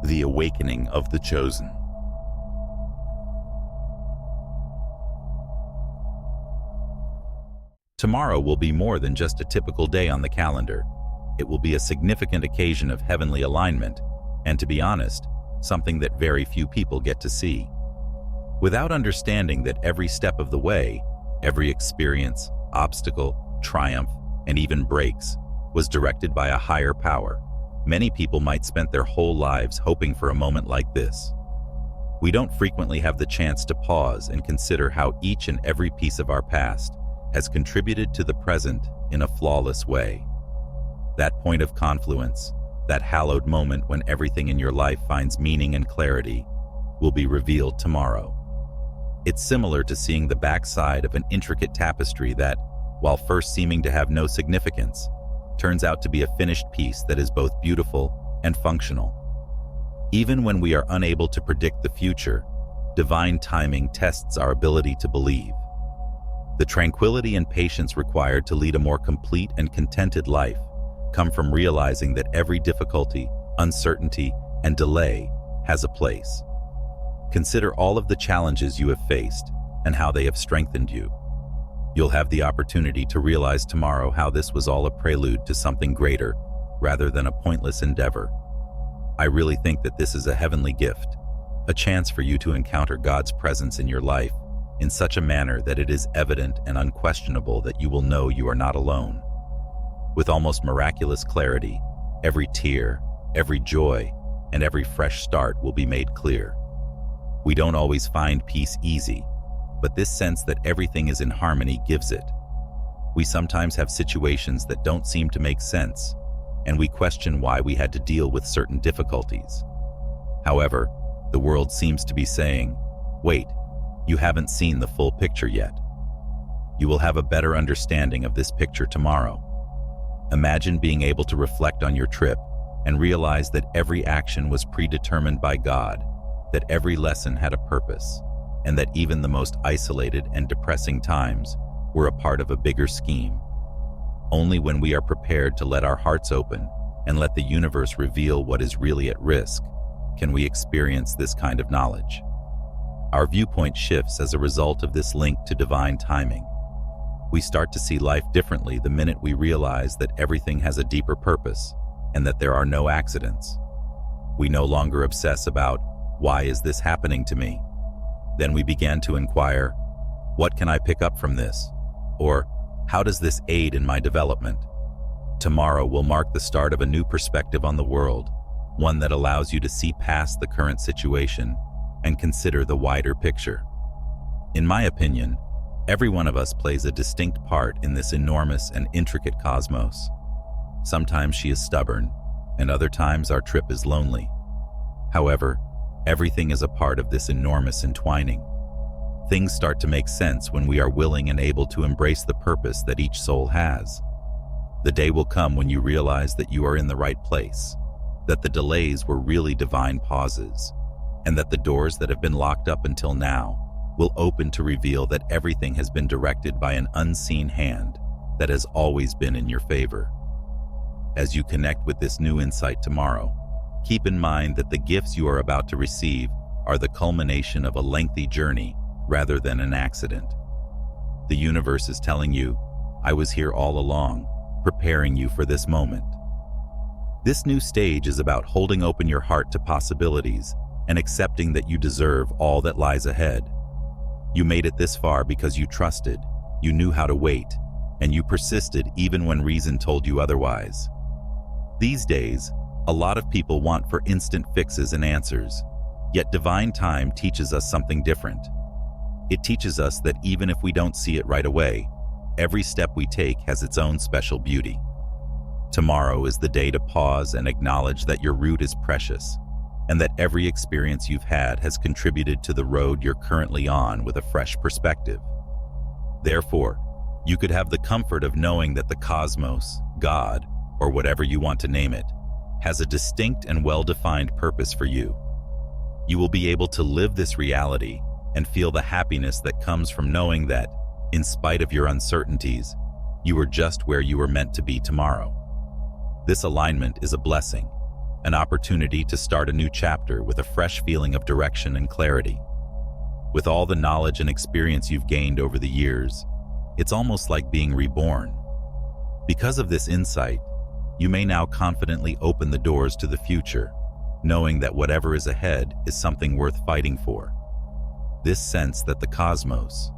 The Awakening of the Chosen. Tomorrow will be more than just a typical day on the calendar. It will be a significant occasion of heavenly alignment, and to be honest, something that very few people get to see. Without understanding that every step of the way, every experience, obstacle, triumph, and even breaks was directed by a higher power, many people might spend their whole lives hoping for a moment like this. We don't frequently have the chance to pause and consider how each and every piece of our past has contributed to the present in a flawless way. That point of confluence, that hallowed moment when everything in your life finds meaning and clarity, will be revealed tomorrow. It's similar to seeing the backside of an intricate tapestry that, while first seeming to have no significance, turns out to be a finished piece that is both beautiful and functional. Even when we are unable to predict the future, divine timing tests our ability to believe. The tranquility and patience required to lead a more complete and contented life come from realizing that every difficulty, uncertainty, and delay has a place. Consider all of the challenges you have faced and how they have strengthened you. You'll have the opportunity to realize tomorrow how this was all a prelude to something greater rather than a pointless endeavor. I really think that this is a heavenly gift, a chance for you to encounter God's presence in your life in such a manner that it is evident and unquestionable that you will know you are not alone. With almost miraculous clarity, every tear, every joy, and every fresh start will be made clear. We don't always find peace easy, but this sense that everything is in harmony gives it. We sometimes have situations that don't seem to make sense, and we question why we had to deal with certain difficulties. However, the world seems to be saying, wait, you haven't seen the full picture yet. You will have a better understanding of this picture tomorrow. Imagine being able to reflect on your trip and realize that every action was predetermined by God, that every lesson had a purpose, and that even the most isolated and depressing times were a part of a bigger scheme. Only when we are prepared to let our hearts open and let the universe reveal what is really at risk can we experience this kind of knowledge. Our viewpoint shifts as a result of this link to divine timing. We start to see life differently the minute we realize that everything has a deeper purpose and that there are no accidents. We no longer obsess about, why is this happening to me? Then we began to inquire, what can I pick up from this? Or, how does this aid in my development? Tomorrow will mark the start of a new perspective on the world, one that allows you to see past the current situation and consider the wider picture. In my opinion, every one of us plays a distinct part in this enormous and intricate cosmos. Sometimes she is stubborn, and other times our trip is lonely. However, everything is a part of this enormous entwining. Things start to make sense when we are willing and able to embrace the purpose that each soul has. The day will come when you realize that you are in the right place, that the delays were really divine pauses, and that the doors that have been locked up until now will open to reveal that everything has been directed by an unseen hand that has always been in your favor. As you connect with this new insight tomorrow, keep in mind that the gifts you are about to receive are the culmination of a lengthy journey rather than an accident. The universe is telling you, I was here all along, preparing you for this moment. This new stage is about holding open your heart to possibilities and accepting that you deserve all that lies ahead. You made it this far because you trusted, you knew how to wait, and you persisted even when reason told you otherwise. These days, a lot of people want for instant fixes and answers, yet divine time teaches us something different. It teaches us that even if we don't see it right away, every step we take has its own special beauty. Tomorrow is the day to pause and acknowledge that your route is precious, and that every experience you've had has contributed to the road you're currently on with a fresh perspective. Therefore, you could have the comfort of knowing that the cosmos, God, or whatever you want to name it, has a distinct and well-defined purpose for you. You will be able to live this reality and feel the happiness that comes from knowing that, in spite of your uncertainties, you are just where you were meant to be tomorrow. This alignment is a blessing, an opportunity to start a new chapter with a fresh feeling of direction and clarity. With all the knowledge and experience you've gained over the years, it's almost like being reborn. Because of this insight, you may now confidently open the doors to the future, knowing that whatever is ahead is something worth fighting for. This sense that the cosmos.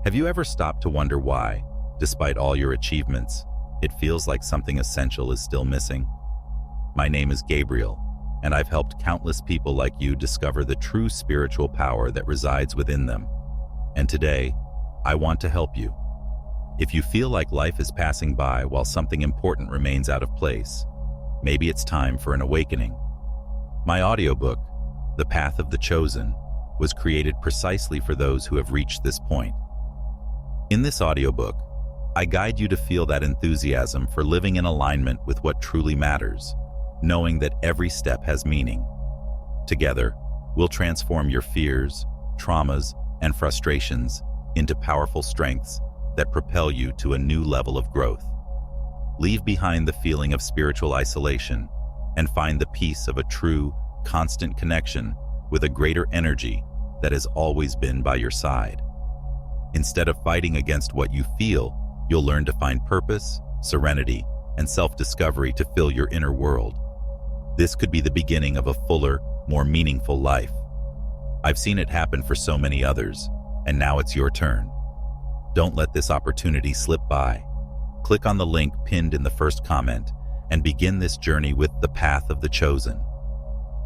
Have you ever stopped to wonder why, despite all your achievements, it feels like something essential is still missing? My name is Gabriel, and I've helped countless people like you discover the true spiritual power that resides within them. And today, I want to help you. If you feel like life is passing by while something important remains out of place, maybe it's time for an awakening. My audiobook, The Path of the Chosen, was created precisely for those who have reached this point. In this audiobook, I guide you to feel that enthusiasm for living in alignment with what truly matters, knowing that every step has meaning. Together, we'll transform your fears, traumas, and frustrations into powerful strengths that propel you to a new level of growth. Leave behind the feeling of spiritual isolation and find the peace of a true, constant connection with a greater energy that has always been by your side. Instead of fighting against what you feel, you'll learn to find purpose, serenity, and self-discovery to fill your inner world. This could be the beginning of a fuller, more meaningful life. I've seen it happen for so many others, and now it's your turn. Don't let this opportunity slip by. Click on the link pinned in the first comment and begin this journey with The Path of the Chosen.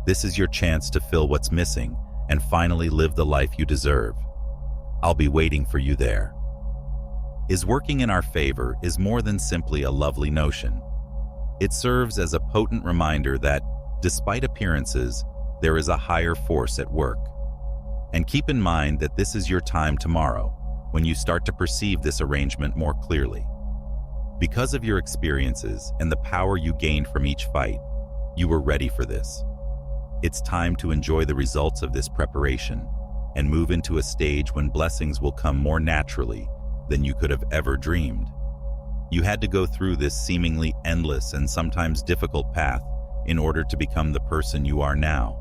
This is your chance to fill what's missing and finally live the life you deserve. I'll be waiting for you there. Is working in our favor is more than simply a lovely notion. It serves as a potent reminder that, despite appearances, there is a higher force at work. And keep in mind that this is your time tomorrow, when you start to perceive this arrangement more clearly. Because of your experiences and the power you gained from each fight, you were ready for this. It's time to enjoy the results of this preparation and move into a stage when blessings will come more naturally than you could have ever dreamed. You had to go through this seemingly endless and sometimes difficult path in order to become the person you are now.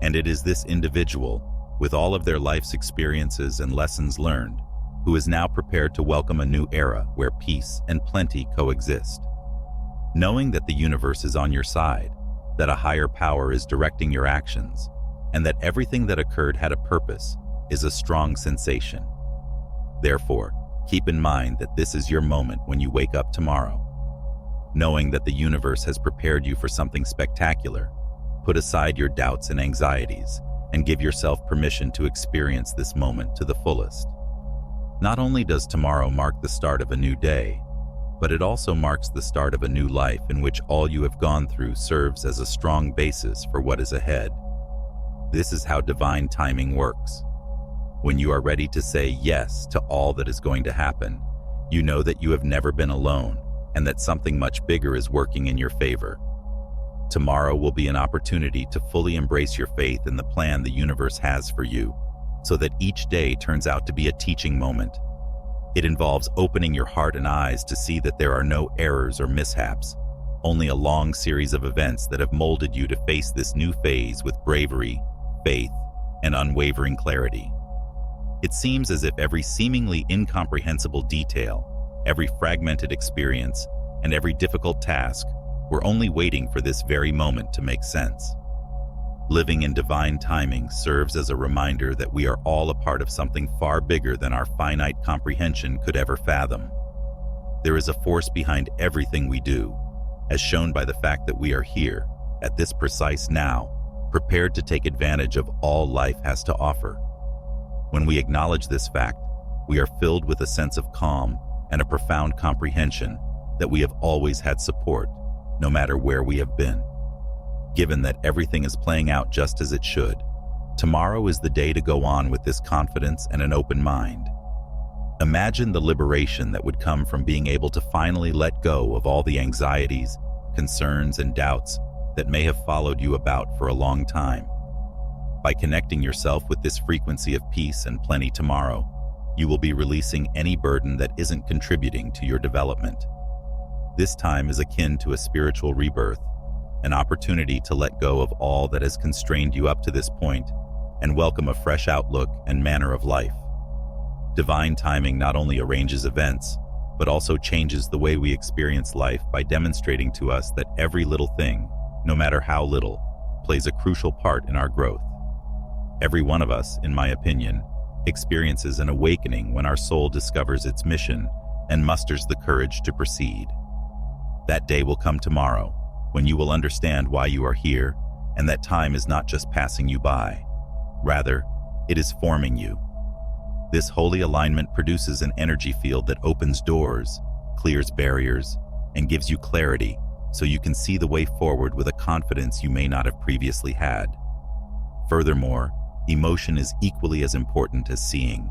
And it is this individual, with all of their life's experiences and lessons learned, who is now prepared to welcome a new era where peace and plenty coexist. Knowing that the universe is on your side, that a higher power is directing your actions, and that everything that occurred had a purpose is a strong sensation. Therefore, keep in mind that this is your moment when you wake up tomorrow. Knowing that the universe has prepared you for something spectacular, put aside your doubts and anxieties and give yourself permission to experience this moment to the fullest. Not only does tomorrow mark the start of a new day, but it also marks the start of a new life in which all you have gone through serves as a strong basis for what is ahead. This is how divine timing works. When you are ready to say yes to all that is going to happen, you know that you have never been alone and that something much bigger is working in your favor. Tomorrow will be an opportunity to fully embrace your faith in the plan the universe has for you, so that each day turns out to be a teaching moment. It involves opening your heart and eyes to see that there are no errors or mishaps, only a long series of events that have molded you to face this new phase with bravery, faith, and unwavering clarity. It seems as if every seemingly incomprehensible detail, every fragmented experience, and every difficult task were only waiting for this very moment to make sense. Living in divine timing serves as a reminder that we are all a part of something far bigger than our finite comprehension could ever fathom. There is a force behind everything we do, as shown by the fact that we are here, at this precise now, prepared to take advantage of all life has to offer. When we acknowledge this fact, we are filled with a sense of calm and a profound comprehension that we have always had support, no matter where we have been. Given that everything is playing out just as it should, tomorrow is the day to go on with this confidence and an open mind. Imagine the liberation that would come from being able to finally let go of all the anxieties, concerns, and doubts that may have followed you about for a long time. By connecting yourself with this frequency of peace and plenty tomorrow, you will be releasing any burden that isn't contributing to your development. This time is akin to a spiritual rebirth, an opportunity to let go of all that has constrained you up to this point and welcome a fresh outlook and manner of life. Divine timing not only arranges events, but also changes the way we experience life by demonstrating to us that every little thing, no matter how little, plays a crucial part in our growth. Every one of us, in my opinion, experiences an awakening when our soul discovers its mission and musters the courage to proceed. That day will come tomorrow, when you will understand why you are here and that time is not just passing you by. Rather, it is forming you. This holy alignment produces an energy field that opens doors, clears barriers, and gives you clarity so you can see the way forward with a confidence you may not have previously had. Furthermore, emotion is equally as important as seeing.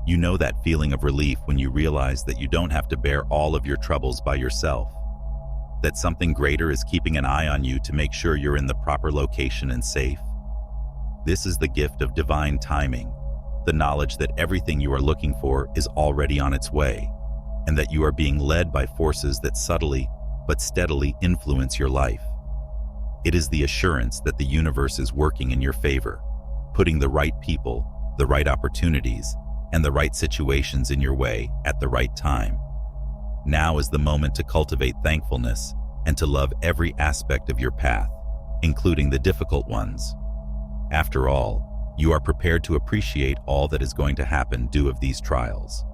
You know that feeling of relief when you realize that you don't have to bear all of your troubles by yourself, that something greater is keeping an eye on you to make sure you're in the proper location and safe. This is the gift of divine timing, the knowledge that everything you are looking for is already on its way, and that you are being led by forces that subtly but steadily influence your life. It is the assurance that the universe is working in your favor, putting the right people, the right opportunities, and the right situations in your way at the right time. Now is the moment to cultivate thankfulness and to love every aspect of your path, including the difficult ones. After all, you are prepared to appreciate all that is going to happen due of these trials.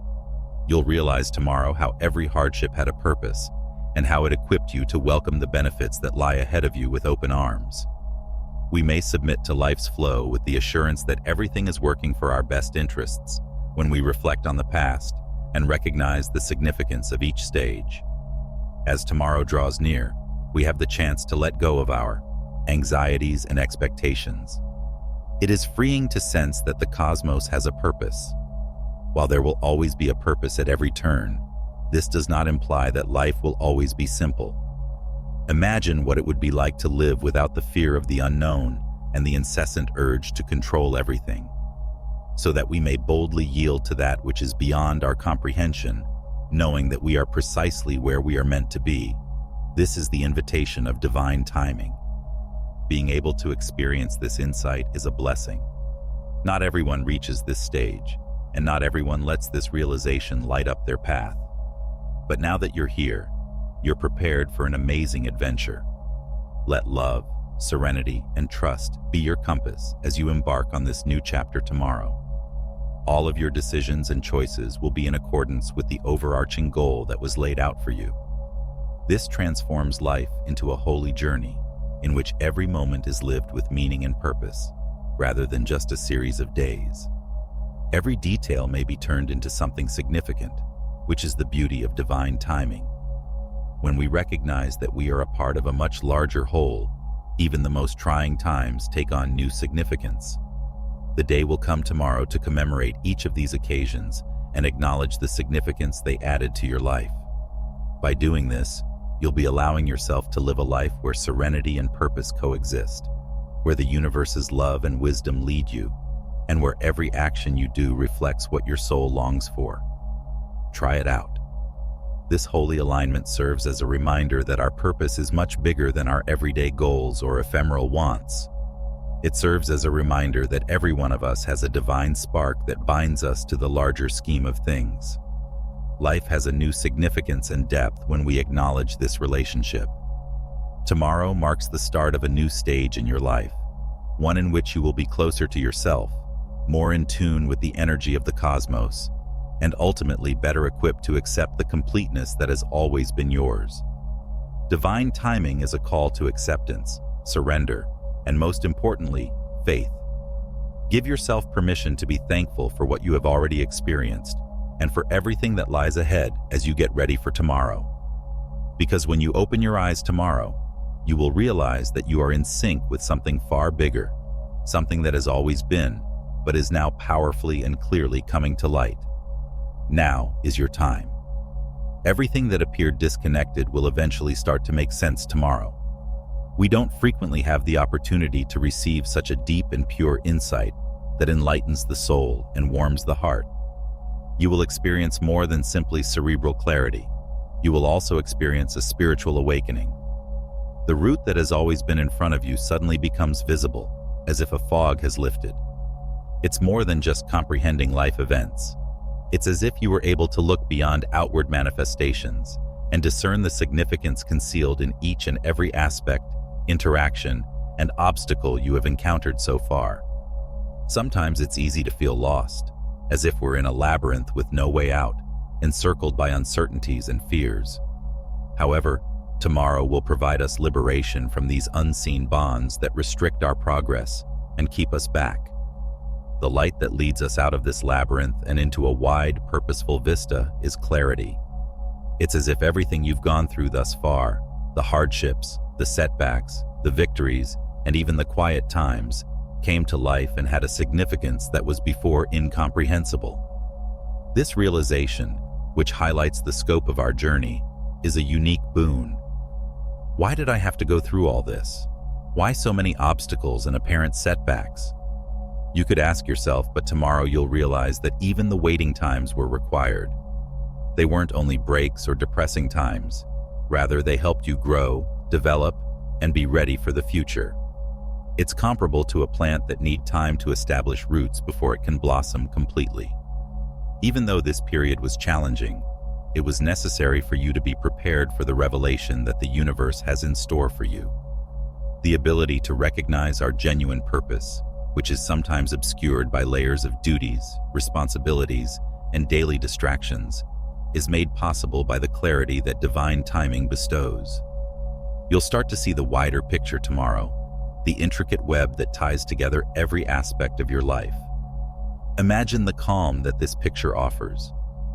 You'll realize tomorrow how every hardship had a purpose and how it equipped you to welcome the benefits that lie ahead of you with open arms. We may submit to life's flow with the assurance that everything is working for our best interests when we reflect on the past and recognize the significance of each stage. As tomorrow draws near, we have the chance to let go of our anxieties and expectations. It is freeing to sense that the cosmos has a purpose. While there will always be a purpose at every turn, this does not imply that life will always be simple. Imagine what it would be like to live without the fear of the unknown and the incessant urge to control everything, so that we may boldly yield to that which is beyond our comprehension, knowing that we are precisely where we are meant to be. This is the invitation of divine timing. Being able to experience this insight is a blessing. Not everyone reaches this stage, and not everyone lets this realization light up their path. But now that you're here, you're prepared for an amazing adventure. Let love, serenity, and trust be your compass as you embark on this new chapter tomorrow. All of your decisions and choices will be in accordance with the overarching goal that was laid out for you. This transforms life into a holy journey in which every moment is lived with meaning and purpose, rather than just a series of days. Every detail may be turned into something significant, which is the beauty of divine timing. When we recognize that we are a part of a much larger whole, even the most trying times take on new significance. The day will come tomorrow to commemorate each of these occasions and acknowledge the significance they added to your life. By doing this, you'll be allowing yourself to live a life where serenity and purpose coexist, where the universe's love and wisdom lead you, and where every action you do reflects what your soul longs for. Try it out. This holy alignment serves as a reminder that our purpose is much bigger than our everyday goals or ephemeral wants. It serves as a reminder that every one of us has a divine spark that binds us to the larger scheme of things. Life has a new significance and depth when we acknowledge this relationship. Tomorrow marks the start of a new stage in your life, one in which you will be closer to yourself, more in tune with the energy of the cosmos, and ultimately better equipped to accept the completeness that has always been yours. Divine timing is a call to acceptance, surrender, and most importantly, faith. Give yourself permission to be thankful for what you have already experienced and for everything that lies ahead as you get ready for tomorrow. Because when you open your eyes tomorrow, you will realize that you are in sync with something far bigger, something that has always been, but is now powerfully and clearly coming to light. Now is your time. Everything that appeared disconnected will eventually start to make sense tomorrow. We don't frequently have the opportunity to receive such a deep and pure insight that enlightens the soul and warms the heart. You will experience more than simply cerebral clarity. You will also experience a spiritual awakening. The route that has always been in front of you suddenly becomes visible, as if a fog has lifted. It's more than just comprehending life events. It's as if you were able to look beyond outward manifestations and discern the significance concealed in each and every aspect, interaction, and obstacle you have encountered so far. Sometimes it's easy to feel lost, as if we're in a labyrinth with no way out, encircled by uncertainties and fears. However, tomorrow will provide us liberation from these unseen bonds that restrict our progress and keep us back. The light that leads us out of this labyrinth and into a wide, purposeful vista is clarity. It's as if everything you've gone through thus far, the hardships, the setbacks, the victories, and even the quiet times, came to life and had a significance that was before incomprehensible. This realization, which highlights the scope of our journey, is a unique boon. Why did I have to go through all this? Why so many obstacles and apparent setbacks? You could ask yourself, but tomorrow you'll realize that even the waiting times were required. They weren't only breaks or depressing times. Rather, they helped you grow, develop, and be ready for the future. It's comparable to a plant that needs time to establish roots before it can blossom completely. Even though this period was challenging, it was necessary for you to be prepared for the revelation that the universe has in store for you. The ability to recognize our genuine purpose, which is sometimes obscured by layers of duties, responsibilities, and daily distractions, is made possible by the clarity that divine timing bestows. You'll start to see the wider picture tomorrow, the intricate web that ties together every aspect of your life. Imagine the calm that this picture offers,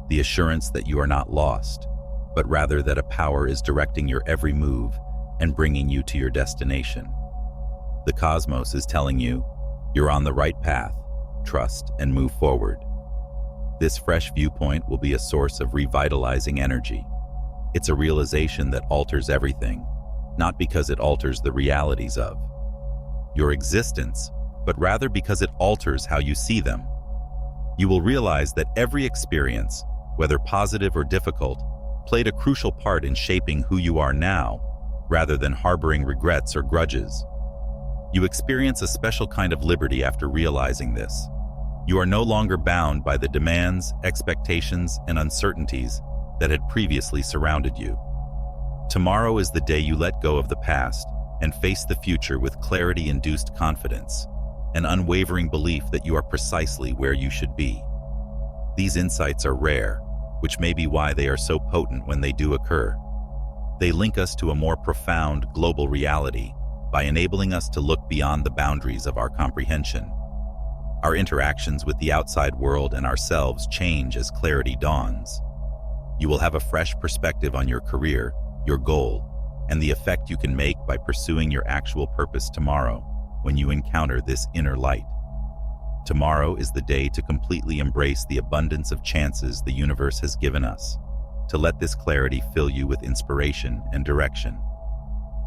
the assurance that you are not lost, but rather that a power is directing your every move and bringing you to your destination. The cosmos is telling you, you're on the right path, trust and move forward. This fresh viewpoint will be a source of revitalizing energy. It's a realization that alters everything, not because it alters the realities of your existence, but rather because it alters how you see them. You will realize that every experience, whether positive or difficult, played a crucial part in shaping who you are now, rather than harboring regrets or grudges. You experience a special kind of liberty after realizing this. You are no longer bound by the demands, expectations, and uncertainties that had previously surrounded you. Tomorrow is the day you let go of the past and face the future with clarity-induced confidence, an unwavering belief that you are precisely where you should be. These insights are rare, which may be why they are so potent when they do occur. They link us to a more profound global reality by enabling us to look beyond the boundaries of our comprehension. Our interactions with the outside world and ourselves change as clarity dawns. You will have a fresh perspective on your career, your goal, and the effect you can make by pursuing your actual purpose tomorrow when you encounter this inner light. Tomorrow is the day to completely embrace the abundance of chances the universe has given us, to let this clarity fill you with inspiration and direction.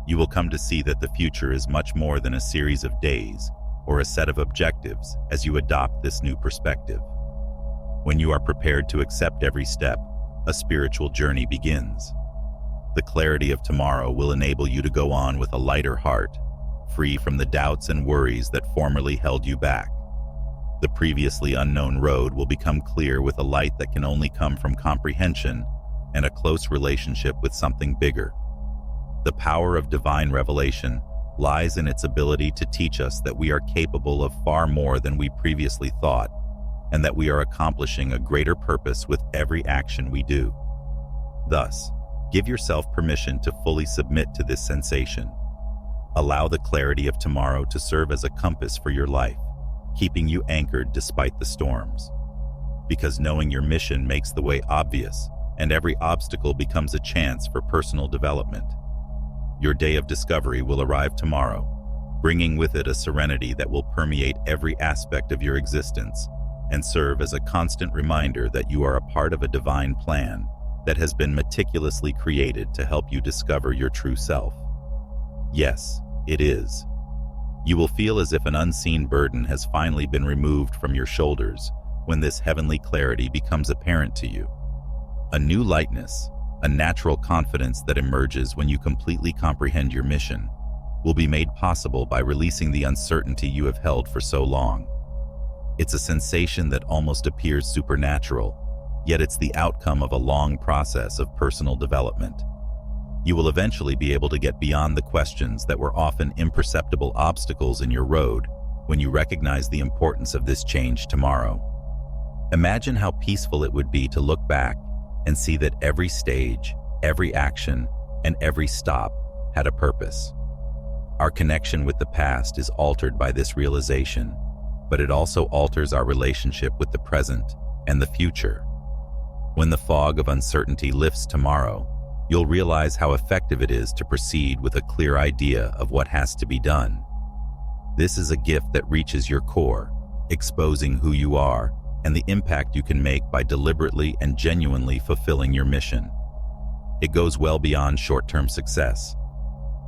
You will come to see that the future is much more than a series of days or a set of objectives as you adopt this new perspective. When you are prepared to accept every step, a spiritual journey begins. The clarity of tomorrow will enable you to go on with a lighter heart, free from the doubts and worries that formerly held you back. The previously unknown road will become clear with a light that can only come from comprehension and a close relationship with something bigger. The power of divine revelation lies in its ability to teach us that we are capable of far more than we previously thought, and that we are accomplishing a greater purpose with every action we do. Thus, give yourself permission to fully submit to this sensation. Allow the clarity of tomorrow to serve as a compass for your life, keeping you anchored despite the storms. Because knowing your mission makes the way obvious, and every obstacle becomes a chance for personal development. Your day of discovery will arrive tomorrow, bringing with it a serenity that will permeate every aspect of your existence and serve as a constant reminder that you are a part of a divine plan that has been meticulously created to help you discover your true self. Yes, it is. You will feel as if an unseen burden has finally been removed from your shoulders when this heavenly clarity becomes apparent to you. A new lightness, A natural confidence that emerges when you completely comprehend your mission will be made possible by releasing the uncertainty you have held for so long. It's a sensation that almost appears supernatural, yet it's the outcome of a long process of personal development. You will eventually be able to get beyond the questions that were often imperceptible obstacles in your road when you recognize the importance of this change tomorrow. Imagine how peaceful it would be to look back and see that every stage, every action, and every stop had a purpose. Our connection with the past is altered by this realization, but it also alters our relationship with the present and the future. When the fog of uncertainty lifts tomorrow, you'll realize how effective it is to proceed with a clear idea of what has to be done. This is a gift that reaches your core, exposing who you are and the impact you can make by deliberately and genuinely fulfilling your mission. It goes well beyond short-term success.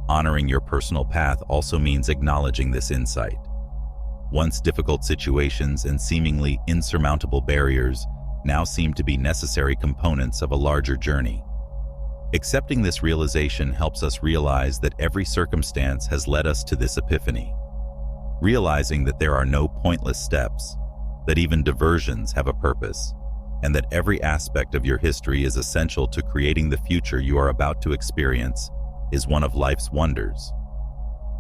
Honoring your personal path also means acknowledging this insight. Once difficult situations and seemingly insurmountable barriers now seem to be necessary components of a larger journey. Accepting this realization helps us realize that every circumstance has led us to this epiphany. Realizing that there are no pointless steps, that even diversions have a purpose, and that every aspect of your history is essential to creating the future you are about to experience is one of life's wonders.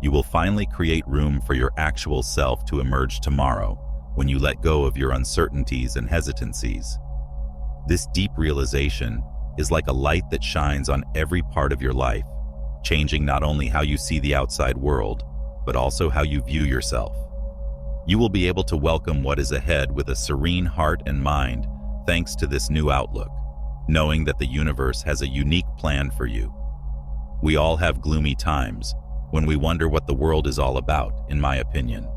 You will finally create room for your actual self to emerge tomorrow when you let go of your uncertainties and hesitancies. This deep realization is like a light that shines on every part of your life, changing not only how you see the outside world, but also how you view yourself. You will be able to welcome what is ahead with a serene heart and mind thanks to this new outlook, knowing that the universe has a unique plan for you. We all have gloomy times when we wonder what the world is all about, in my opinion.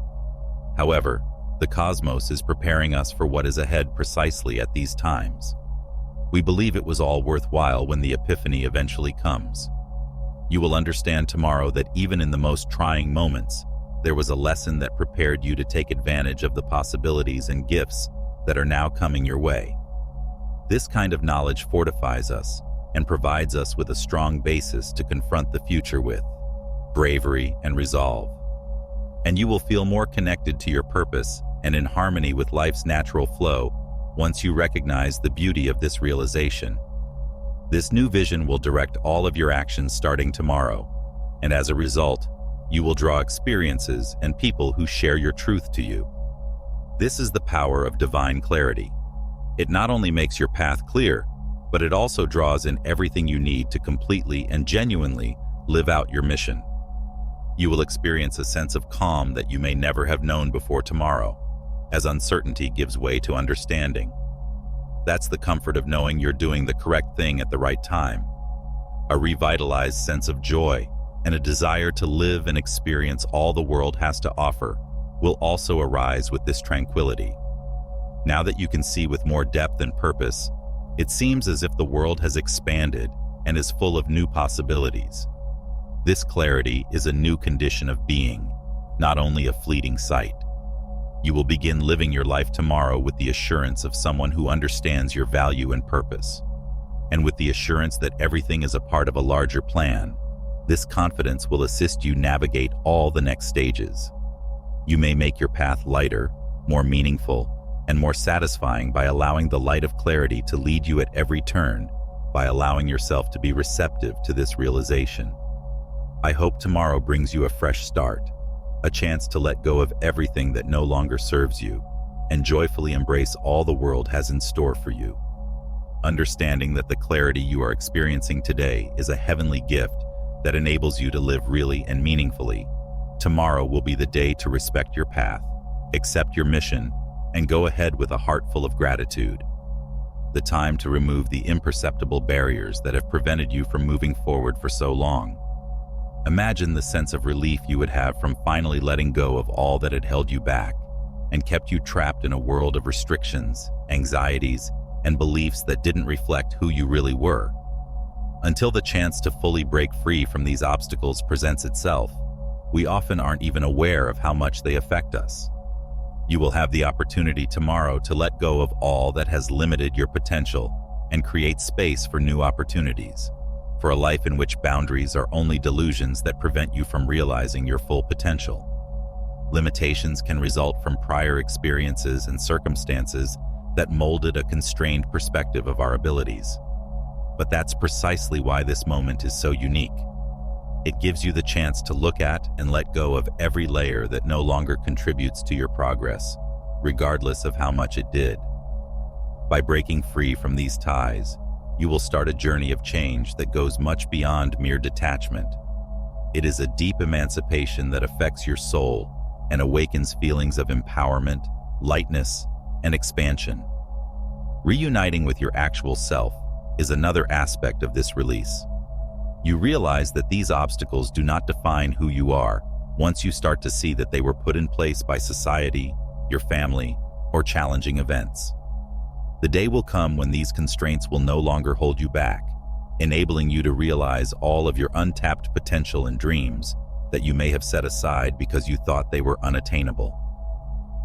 However, the cosmos is preparing us for what is ahead precisely at these times. We believe it was all worthwhile when the epiphany eventually comes. You will understand tomorrow that even in the most trying moments, there was a lesson that prepared you to take advantage of the possibilities and gifts that are now coming your way. This kind of knowledge fortifies us and provides us with a strong basis to confront the future with bravery and resolve. And you will feel more connected to your purpose and in harmony with life's natural flow once you recognize the beauty of this realization. This new vision will direct all of your actions starting tomorrow, and as a result, you will draw experiences and people who share your truth to you. This is the power of divine clarity. It not only makes your path clear, but it also draws in everything you need to completely and genuinely live out your mission. You will experience a sense of calm that you may never have known before tomorrow, as uncertainty gives way to understanding. That's the comfort of knowing you're doing the correct thing at the right time. A revitalized sense of joy and a desire to live and experience all the world has to offer will also arise with this tranquility. Now that you can see with more depth and purpose, it seems as if the world has expanded and is full of new possibilities. This clarity is a new condition of being, not only a fleeting sight. You will begin living your life tomorrow with the assurance of someone who understands your value and purpose, and with the assurance that everything is a part of a larger plan. This confidence will assist you navigate all the next stages. You may make your path lighter, more meaningful, and more satisfying by allowing the light of clarity to lead you at every turn, by allowing yourself to be receptive to this realization. I hope tomorrow brings you a fresh start, a chance to let go of everything that no longer serves you, and joyfully embrace all the world has in store for you. Understanding that the clarity you are experiencing today is a heavenly gift that enables you to live really and meaningfully. Tomorrow will be the day to respect your path, accept your mission, and go ahead with a heart full of gratitude. The time to remove the imperceptible barriers that have prevented you from moving forward for so long. Imagine the sense of relief you would have from finally letting go of all that had held you back and kept you trapped in a world of restrictions, anxieties, and beliefs that didn't reflect who you really were. Until the chance to fully break free from these obstacles presents itself, we often aren't even aware of how much they affect us. You will have the opportunity tomorrow to let go of all that has limited your potential and create space for new opportunities, for a life in which boundaries are only delusions that prevent you from realizing your full potential. Limitations can result from prior experiences and circumstances that molded a constrained perspective of our abilities. But that's precisely why this moment is so unique. It gives you the chance to look at and let go of every layer that no longer contributes to your progress, regardless of how much it did. By breaking free from these ties, you will start a journey of change that goes much beyond mere detachment. It is a deep emancipation that affects your soul and awakens feelings of empowerment, lightness, and expansion. Reuniting with your actual self is another aspect of this release. You realize that these obstacles do not define who you are once you start to see that they were put in place by society, your family, or challenging events. The day will come when these constraints will no longer hold you back, enabling you to realize all of your untapped potential and dreams that you may have set aside because you thought they were unattainable.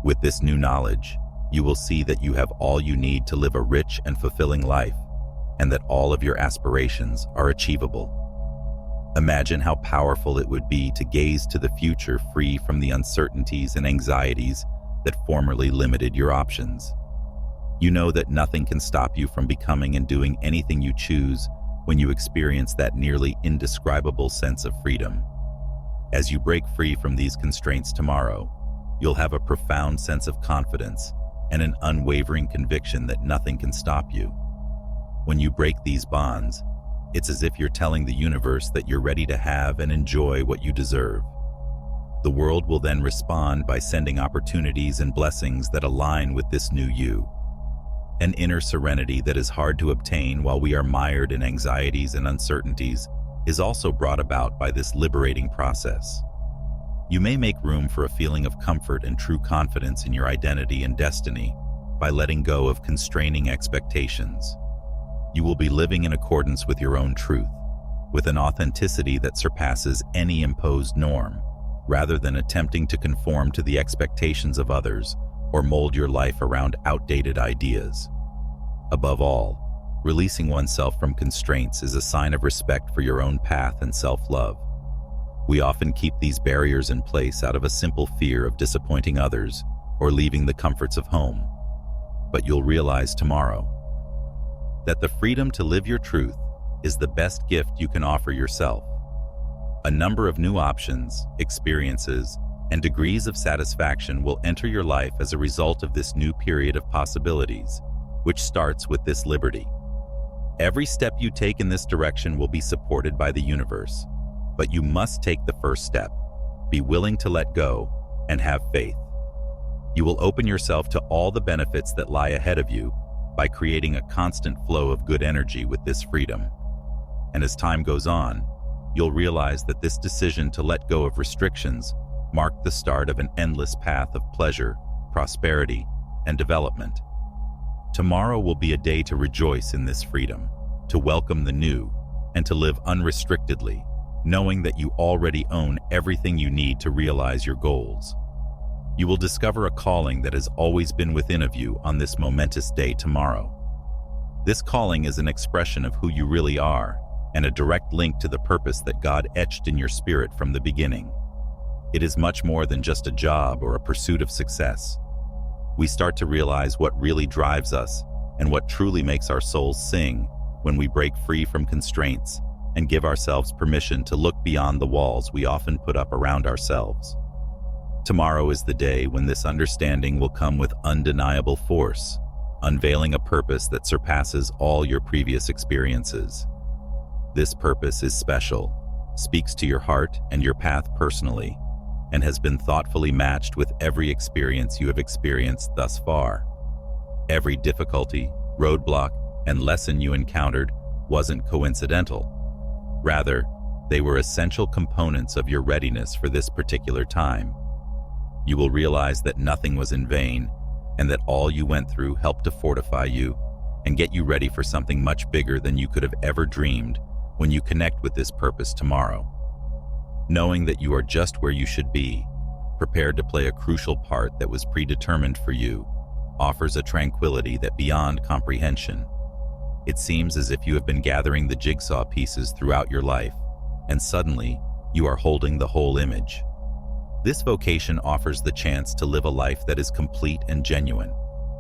With this new knowledge, you will see that you have all you need to live a rich and fulfilling life, and that all of your aspirations are achievable. Imagine how powerful it would be to gaze to the future free from the uncertainties and anxieties that formerly limited your options. You know that nothing can stop you from becoming and doing anything you choose when you experience that nearly indescribable sense of freedom. As you break free from these constraints tomorrow, you'll have a profound sense of confidence and an unwavering conviction that nothing can stop you. When you break these bonds, it's as if you're telling the universe that you're ready to have and enjoy what you deserve. The world will then respond by sending opportunities and blessings that align with this new you. An inner serenity that is hard to obtain while we are mired in anxieties and uncertainties is also brought about by this liberating process. You may make room for a feeling of comfort and true confidence in your identity and destiny by letting go of constraining expectations. You will be living in accordance with your own truth, with an authenticity that surpasses any imposed norm, rather than attempting to conform to the expectations of others or mold your life around outdated ideas. Above all, releasing oneself from constraints is a sign of respect for your own path and self-love. We often keep these barriers in place out of a simple fear of disappointing others or leaving the comforts of home. But you'll realize tomorrow that the freedom to live your truth is the best gift you can offer yourself. A number of new options, experiences, and degrees of satisfaction will enter your life as a result of this new period of possibilities, which starts with this liberty. Every step you take in this direction will be supported by the universe, but you must take the first step, be willing to let go, and have faith. You will open yourself to all the benefits that lie ahead of you by creating a constant flow of good energy with this freedom. And as time goes on, you'll realize that this decision to let go of restrictions marked the start of an endless path of pleasure, prosperity, and development. Tomorrow will be a day to rejoice in this freedom, to welcome the new, and to live unrestrictedly, knowing that you already own everything you need to realize your goals. You will discover a calling that has always been within of you on this momentous day tomorrow. This calling is an expression of who you really are and a direct link to the purpose that God etched in your spirit from the beginning. It is much more than just a job or a pursuit of success. We start to realize what really drives us and what truly makes our souls sing when we break free from constraints and give ourselves permission to look beyond the walls we often put up around ourselves. Tomorrow is the day when this understanding will come with undeniable force, unveiling a purpose that surpasses all your previous experiences. This purpose is special, speaks to your heart and your path personally, and has been thoughtfully matched with every experience you have experienced thus far. Every difficulty, roadblock, and lesson you encountered wasn't coincidental. Rather, they were essential components of your readiness for this particular time. You will realize that nothing was in vain, and that all you went through helped to fortify you and get you ready for something much bigger than you could have ever dreamed when you connect with this purpose tomorrow. Knowing that you are just where you should be, prepared to play a crucial part that was predetermined for you, offers a tranquility that beyond comprehension. It seems as if you have been gathering the jigsaw pieces throughout your life, and suddenly, you are holding the whole image. This vocation offers the chance to live a life that is complete and genuine,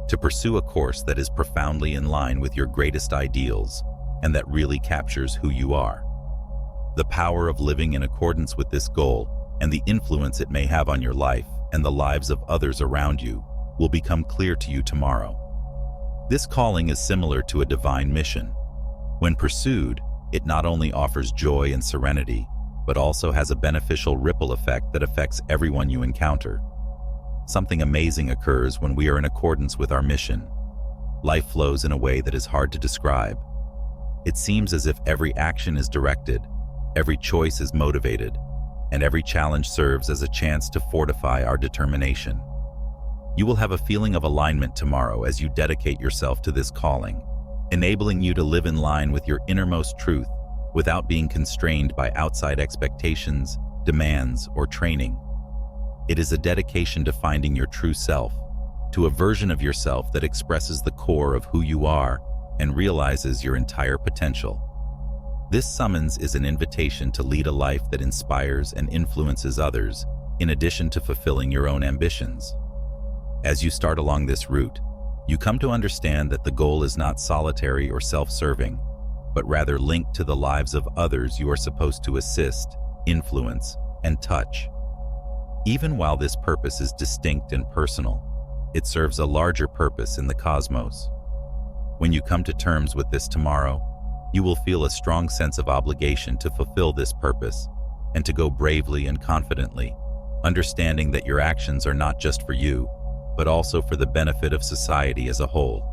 to pursue a course that is profoundly in line with your greatest ideals and that really captures who you are. The power of living in accordance with this goal and the influence it may have on your life and the lives of others around you will become clear to you tomorrow. This calling is similar to a divine mission. When pursued, it not only offers joy and serenity, but also has a beneficial ripple effect that affects everyone you encounter. Something amazing occurs when we are in accordance with our mission. Life flows in a way that is hard to describe. It seems as if every action is directed, every choice is motivated, and every challenge serves as a chance to fortify our determination. You will have a feeling of alignment tomorrow as you dedicate yourself to this calling, enabling you to live in line with your innermost truth without being constrained by outside expectations, demands, or training. It is a dedication to finding your true self, to a version of yourself that expresses the core of who you are and realizes your entire potential. This summons is an invitation to lead a life that inspires and influences others, in addition to fulfilling your own ambitions. As you start along this route, you come to understand that the goal is not solitary or self-serving, but rather linked to the lives of others you are supposed to assist, influence, and touch. Even while this purpose is distinct and personal, it serves a larger purpose in the cosmos. When you come to terms with this tomorrow, you will feel a strong sense of obligation to fulfill this purpose and to go bravely and confidently, understanding that your actions are not just for you, but also for the benefit of society as a whole.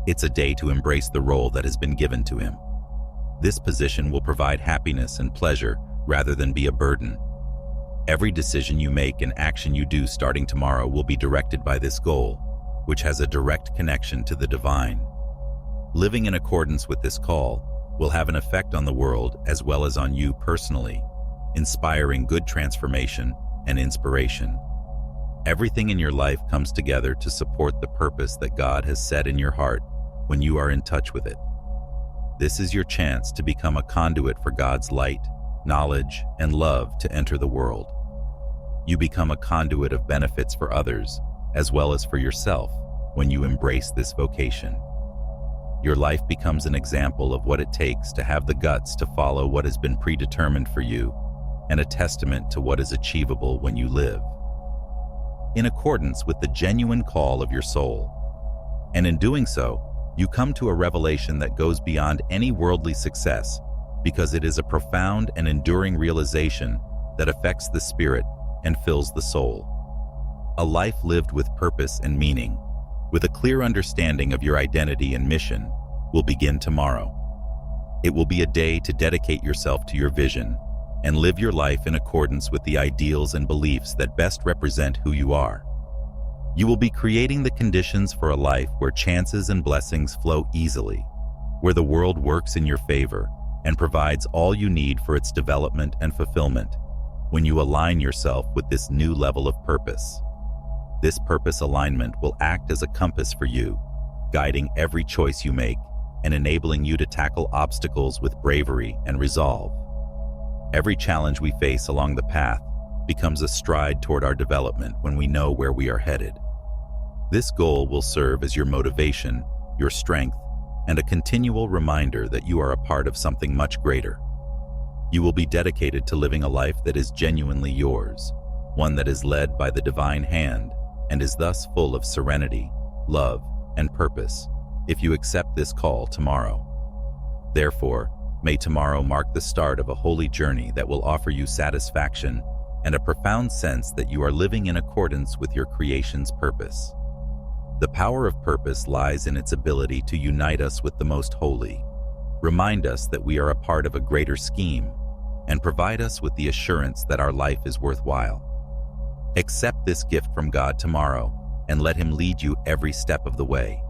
It's a day to embrace the role that has been given to him. This position will provide happiness and pleasure rather than be a burden. Every decision you make and action you do starting tomorrow will be directed by this goal, which has a direct connection to the divine. Living in accordance with this call will have an effect on the world as well as on you personally, inspiring good transformation and inspiration. Everything in your life comes together to support the purpose that God has set in your heart when you are in touch with it. This is your chance to become a conduit for God's light, knowledge, and love to enter the world. You become a conduit of benefits for others, as well as for yourself, when you embrace this vocation. Your life becomes an example of what it takes to have the guts to follow what has been predetermined for you, and a testament to what is achievable when you live in accordance with the genuine call of your soul. And in doing so, you come to a revelation that goes beyond any worldly success, because it is a profound and enduring realization that affects the spirit and fills the soul. A life lived with purpose and meaning, with a clear understanding of your identity and mission, will begin tomorrow. It will be a day to dedicate yourself to your vision and live your life in accordance with the ideals and beliefs that best represent who you are. You will be creating the conditions for a life where chances and blessings flow easily, where the world works in your favor and provides all you need for its development and fulfillment, when you align yourself with this new level of purpose. This purpose alignment will act as a compass for you, guiding every choice you make and enabling you to tackle obstacles with bravery and resolve. Every challenge we face along the path becomes a stride toward our development when we know where we are headed. This goal will serve as your motivation, your strength, and a continual reminder that you are a part of something much greater. You will be dedicated to living a life that is genuinely yours, one that is led by the divine hand and is thus full of serenity, love, and purpose, if you accept this call tomorrow. Therefore, may tomorrow mark the start of a holy journey that will offer you satisfaction and a profound sense that you are living in accordance with your creation's purpose. The power of purpose lies in its ability to unite us with the most holy, remind us that we are a part of a greater scheme, and provide us with the assurance that our life is worthwhile. Accept this gift from God tomorrow and let Him lead you every step of the way.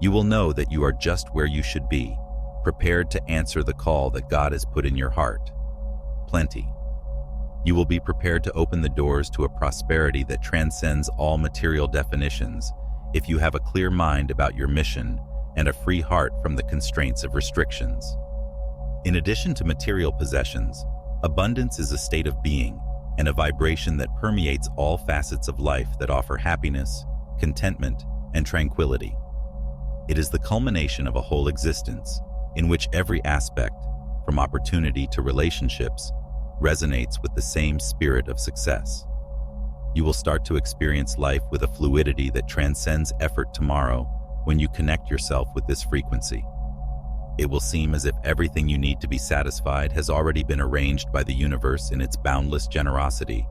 You will know that you are just where you should be, prepared to answer the call that God has put in your heart. Plenty. You will be prepared to open the doors to a prosperity that transcends all material definitions if you have a clear mind about your mission and a free heart from the constraints of restrictions. In addition to material possessions, abundance is a state of being and a vibration that permeates all facets of life that offer happiness, contentment, and tranquility. It is the culmination of a whole existence in which every aspect, from opportunity to relationships, resonates with the same spirit of success. You will start to experience life with a fluidity that transcends effort tomorrow when you connect yourself with this frequency. It will seem as if everything you need to be satisfied has already been arranged by the universe in its boundless generosity,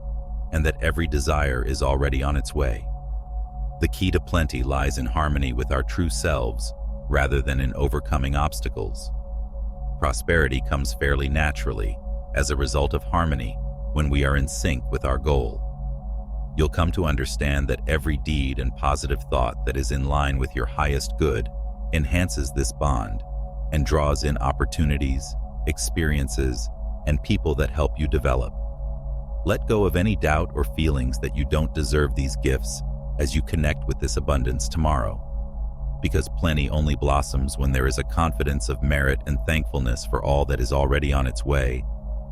and that every desire is already on its way. The key to plenty lies in harmony with our true selves, rather than in overcoming obstacles. Prosperity comes fairly naturally as a result of harmony when we are in sync with our goal. You'll come to understand that every deed and positive thought that is in line with your highest good enhances this bond and draws in opportunities, experiences, and people that help you develop. Let go of any doubt or feelings that you don't deserve these gifts as you connect with this abundance tomorrow. Because plenty only blossoms when there is a confidence of merit and thankfulness for all that is already on its way.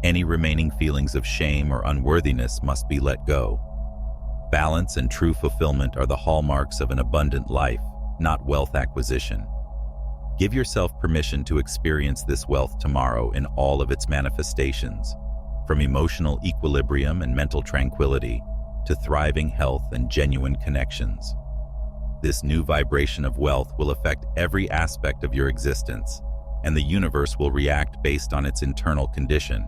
Any remaining feelings of shame or unworthiness must be let go. Balance and true fulfillment are the hallmarks of an abundant life, not wealth acquisition. Give yourself permission to experience this wealth tomorrow in all of its manifestations, from emotional equilibrium and mental tranquility to thriving health and genuine connections. This new vibration of wealth will affect every aspect of your existence, and the universe will react based on its internal condition.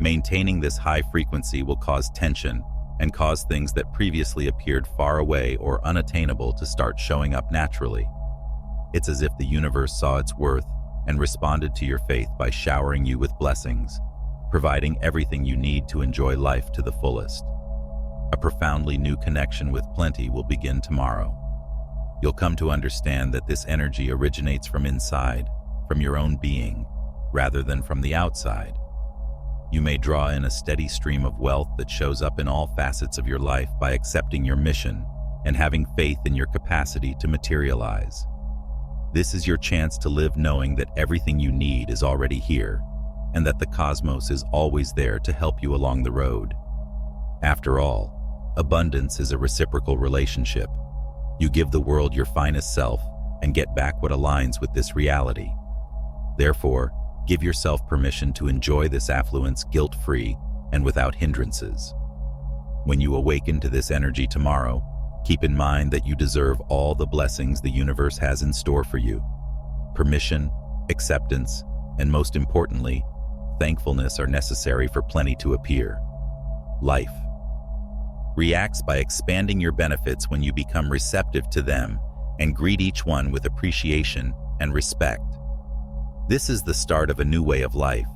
Maintaining this high frequency will cause tension and cause things that previously appeared far away or unattainable to start showing up naturally. It's as if the universe saw its worth and responded to your faith by showering you with blessings, providing everything you need to enjoy life to the fullest. A profoundly new connection with plenty will begin tomorrow. You'll come to understand that this energy originates from inside, from your own being, rather than from the outside. You may draw in a steady stream of wealth that shows up in all facets of your life by accepting your mission and having faith in your capacity to materialize. This is your chance to live knowing that everything you need is already here, and that the cosmos is always there to help you along the road. After all, abundance is a reciprocal relationship. You give the world your finest self and get back what aligns with this reality. Therefore, give yourself permission to enjoy this affluence guilt-free and without hindrances. When you awaken to this energy tomorrow, keep in mind that you deserve all the blessings the universe has in store for you. Permission, acceptance, and most importantly, thankfulness are necessary for plenty to appear. Life reacts by expanding your benefits when you become receptive to them and greet each one with appreciation and respect. This is the start of a new way of life,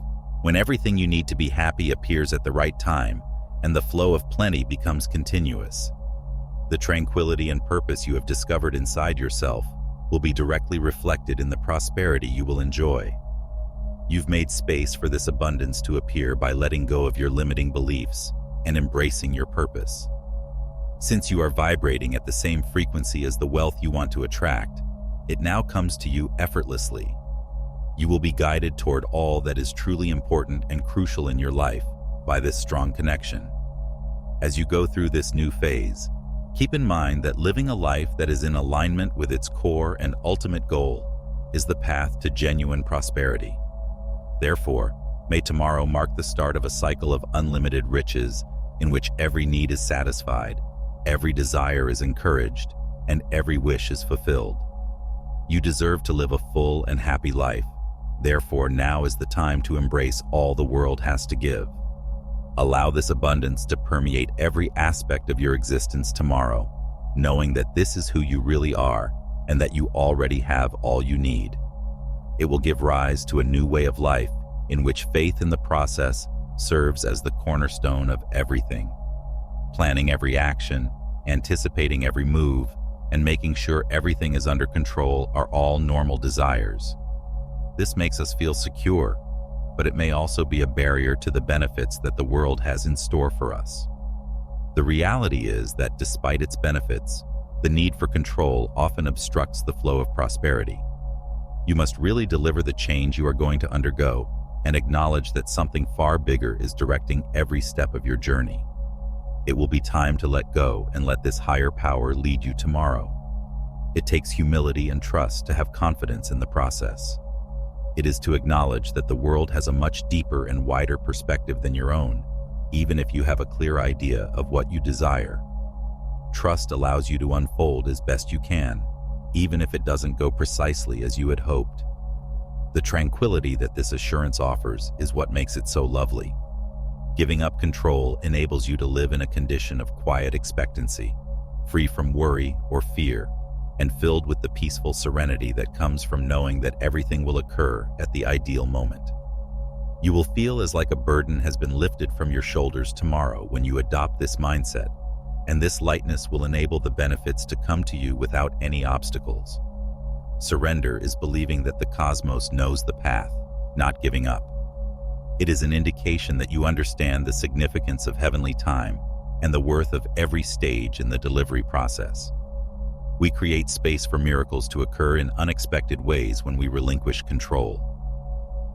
when everything you need to be happy appears at the right time and the flow of plenty becomes continuous. The tranquility and purpose you have discovered inside yourself will be directly reflected in the prosperity you will enjoy. You've made space for this abundance to appear by letting go of your limiting beliefs and embracing your purpose. Since you are vibrating at the same frequency as the wealth you want to attract, it now comes to you effortlessly. You will be guided toward all that is truly important and crucial in your life by this strong connection. As you go through this new phase, keep in mind that living a life that is in alignment with its core and ultimate goal is the path to genuine prosperity. Therefore, may tomorrow mark the start of a cycle of unlimited riches in which every need is satisfied, every desire is encouraged, and every wish is fulfilled. You deserve to live a full and happy life. Therefore, now is the time to embrace all the world has to give. Allow this abundance to permeate every aspect of your existence tomorrow, knowing that this is who you really are and that you already have all you need. It will give rise to a new way of life in which faith in the process serves as the cornerstone of everything. Planning every action, anticipating every move, and making sure everything is under control are all normal desires. This makes us feel secure, but it may also be a barrier to the benefits that the world has in store for us. The reality is that despite its benefits, the need for control often obstructs the flow of prosperity. You must really deliver the change you are going to undergo and acknowledge that something far bigger is directing every step of your journey. It will be time to let go and let this higher power lead you tomorrow. It takes humility and trust to have confidence in the process. It is to acknowledge that the world has a much deeper and wider perspective than your own, even if you have a clear idea of what you desire. Trust allows you to unfold as best you can, even if it doesn't go precisely as you had hoped. The tranquility that this assurance offers is what makes it so lovely. Giving up control enables you to live in a condition of quiet expectancy, free from worry or fear, and filled with the peaceful serenity that comes from knowing that everything will occur at the ideal moment. You will feel as like a burden has been lifted from your shoulders tomorrow when you adopt this mindset, and this lightness will enable the benefits to come to you without any obstacles. Surrender is believing that the cosmos knows the path, not giving up. It is an indication that you understand the significance of heavenly time and the worth of every stage in the delivery process. We create space for miracles to occur in unexpected ways when we relinquish control.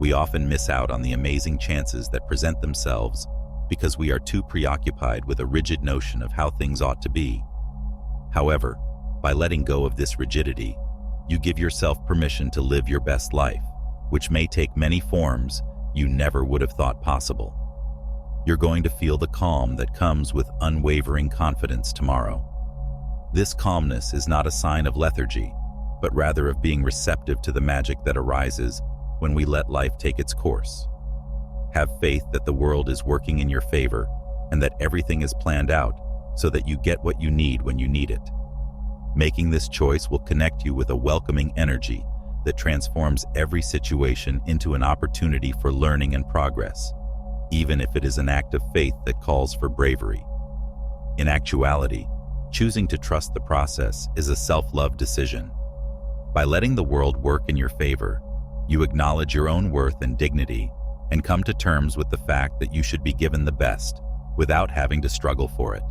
We often miss out on the amazing chances that present themselves because we are too preoccupied with a rigid notion of how things ought to be. However, by letting go of this rigidity, you give yourself permission to live your best life, which may take many forms you never would have thought possible. You're going to feel the calm that comes with unwavering confidence tomorrow. This calmness is not a sign of lethargy, but rather of being receptive to the magic that arises when we let life take its course. Have faith that the world is working in your favor and that everything is planned out so that you get what you need when you need it. Making this choice will connect you with a welcoming energy that transforms every situation into an opportunity for learning and progress, even if it is an act of faith that calls for bravery. In actuality, choosing to trust the process is a self-love decision. By letting the world work in your favor, you acknowledge your own worth and dignity and come to terms with the fact that you should be given the best without having to struggle for it.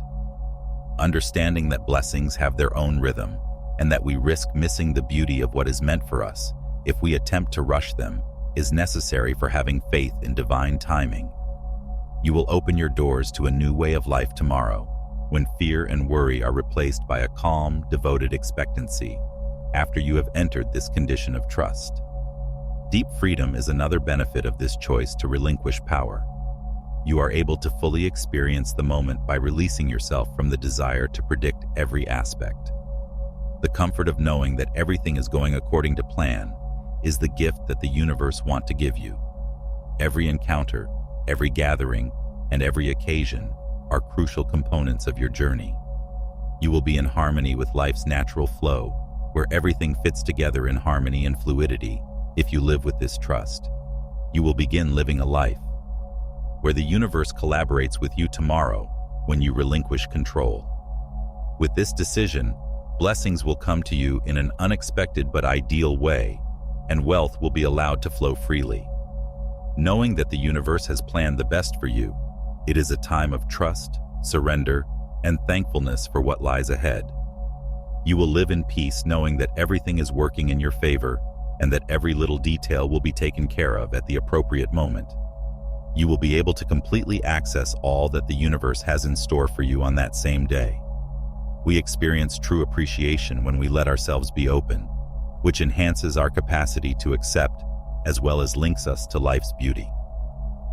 Understanding that blessings have their own rhythm and that we risk missing the beauty of what is meant for us if we attempt to rush them is necessary for having faith in divine timing. You will open your doors to a new way of life tomorrow, when fear and worry are replaced by a calm, devoted expectancy, after you have entered this condition of trust. Deep freedom is another benefit of this choice to relinquish power. You are able to fully experience the moment by releasing yourself from the desire to predict every aspect. The comfort of knowing that everything is going according to plan is the gift that the universe wants to give you. Every encounter, every gathering, and every occasion are crucial components of your journey. You will be in harmony with life's natural flow, where everything fits together in harmony and fluidity. If you live with this trust, you will begin living a life where the universe collaborates with you tomorrow when you relinquish control. With this decision, blessings will come to you in an unexpected but ideal way, and wealth will be allowed to flow freely. Knowing that the universe has planned the best for you, it is a time of trust, surrender, and thankfulness for what lies ahead. You will live in peace knowing that everything is working in your favor and that every little detail will be taken care of at the appropriate moment. You will be able to completely access all that the universe has in store for you on that same day. We experience true appreciation when we let ourselves be open, which enhances our capacity to accept as well as links us to life's beauty.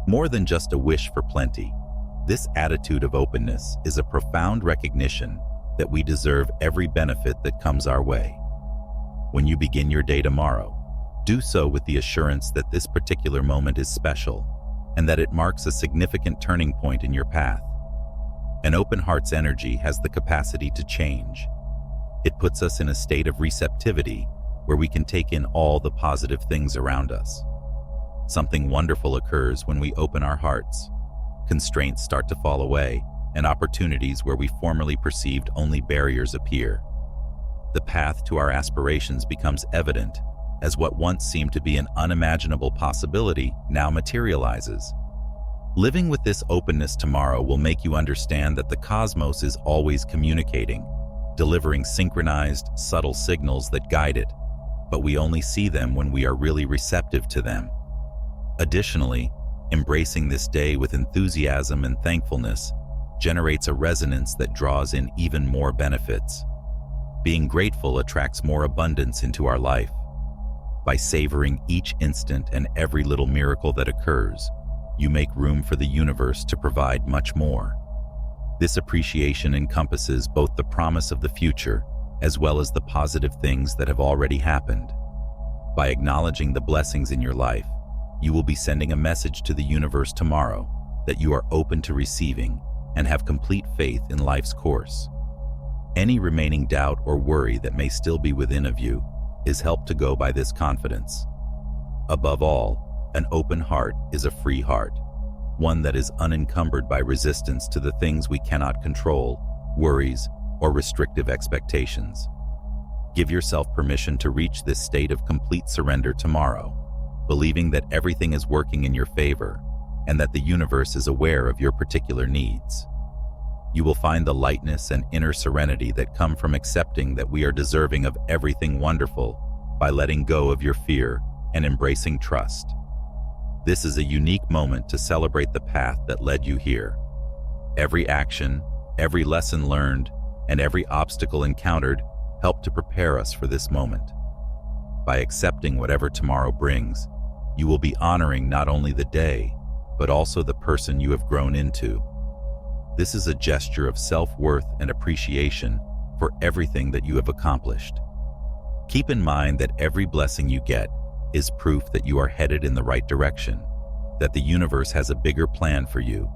More than just a wish for plenty, this attitude of openness is a profound recognition that we deserve every benefit that comes our way. When you begin your day tomorrow, do so with the assurance that this particular moment is special and that it marks a significant turning point in your path. An open heart's energy has the capacity to change. It puts us in a state of receptivity where we can take in all the positive things around us. Something wonderful occurs when we open our hearts. Constraints start to fall away, and opportunities where we formerly perceived only barriers appear. The path to our aspirations becomes evident, as what once seemed to be an unimaginable possibility now materializes. Living with this openness tomorrow will make you understand that the cosmos is always communicating, delivering synchronized, subtle signals that guide it, but we only see them when we are really receptive to them. Additionally, embracing this day with enthusiasm and thankfulness generates a resonance that draws in even more benefits. Being grateful attracts more abundance into our life. By savoring each instant and every little miracle that occurs, you make room for the universe to provide much more. This appreciation encompasses both the promise of the future as well as the positive things that have already happened. By acknowledging the blessings in your life, you will be sending a message to the universe tomorrow that you are open to receiving and have complete faith in life's course. Any remaining doubt or worry that may still be within of you is helped to go by this confidence. Above all, an open heart is a free heart, one that is unencumbered by resistance to the things we cannot control, worries, or restrictive expectations. Give yourself permission to reach this state of complete surrender tomorrow, believing that everything is working in your favor and that the universe is aware of your particular needs. You will find the lightness and inner serenity that come from accepting that we are deserving of everything wonderful by letting go of your fear and embracing trust. This is a unique moment to celebrate the path that led you here. Every action, every lesson learned, and every obstacle encountered help to prepare us for this moment. By accepting whatever tomorrow brings, you will be honoring not only the day, but also the person you have grown into. This is a gesture of self-worth and appreciation for everything that you have accomplished. Keep in mind that every blessing you get is proof that you are headed in the right direction, that the universe has a bigger plan for you,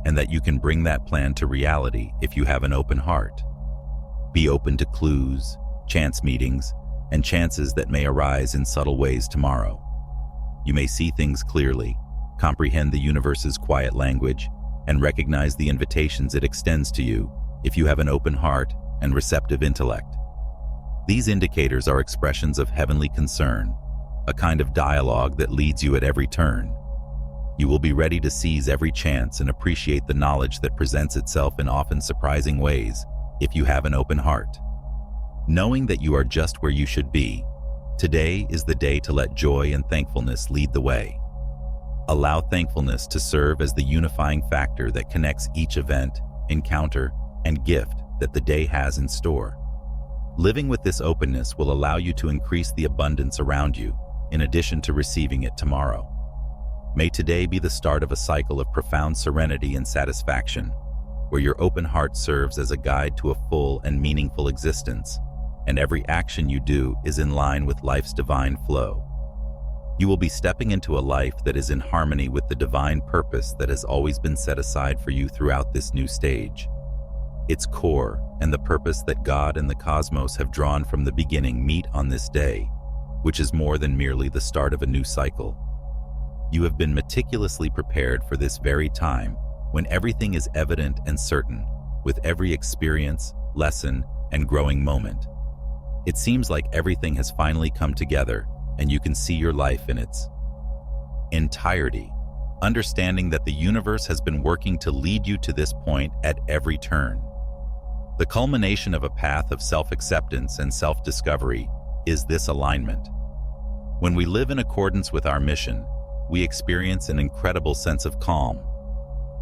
and that you can bring that plan to reality if you have an open heart. Be open to clues, chance meetings, and chances that may arise in subtle ways tomorrow. You may see things clearly, comprehend the universe's quiet language, and recognize the invitations it extends to you if you have an open heart and receptive intellect. These indicators are expressions of heavenly concern, a kind of dialogue that leads you at every turn. You will be ready to seize every chance and appreciate the knowledge that presents itself in often surprising ways if you have an open heart. Knowing that you are just where you should be, today is the day to let joy and thankfulness lead the way. Allow thankfulness to serve as the unifying factor that connects each event, encounter, and gift that the day has in store. Living with this openness will allow you to increase the abundance around you, in addition to receiving it tomorrow. May today be the start of a cycle of profound serenity and satisfaction, where your open heart serves as a guide to a full and meaningful existence, and every action you do is in line with life's divine flow. You will be stepping into a life that is in harmony with the divine purpose that has always been set aside for you throughout this new stage. Its core and the purpose that God and the cosmos have drawn from the beginning meet on this day, which is more than merely the start of a new cycle. You have been meticulously prepared for this very time, when everything is evident and certain, with every experience, lesson, and growing moment. It seems like everything has finally come together, and you can see your life in its entirety, understanding that the universe has been working to lead you to this point at every turn. The culmination of a path of self-acceptance and self-discovery is this alignment. When we live in accordance with our mission, we experience an incredible sense of calm.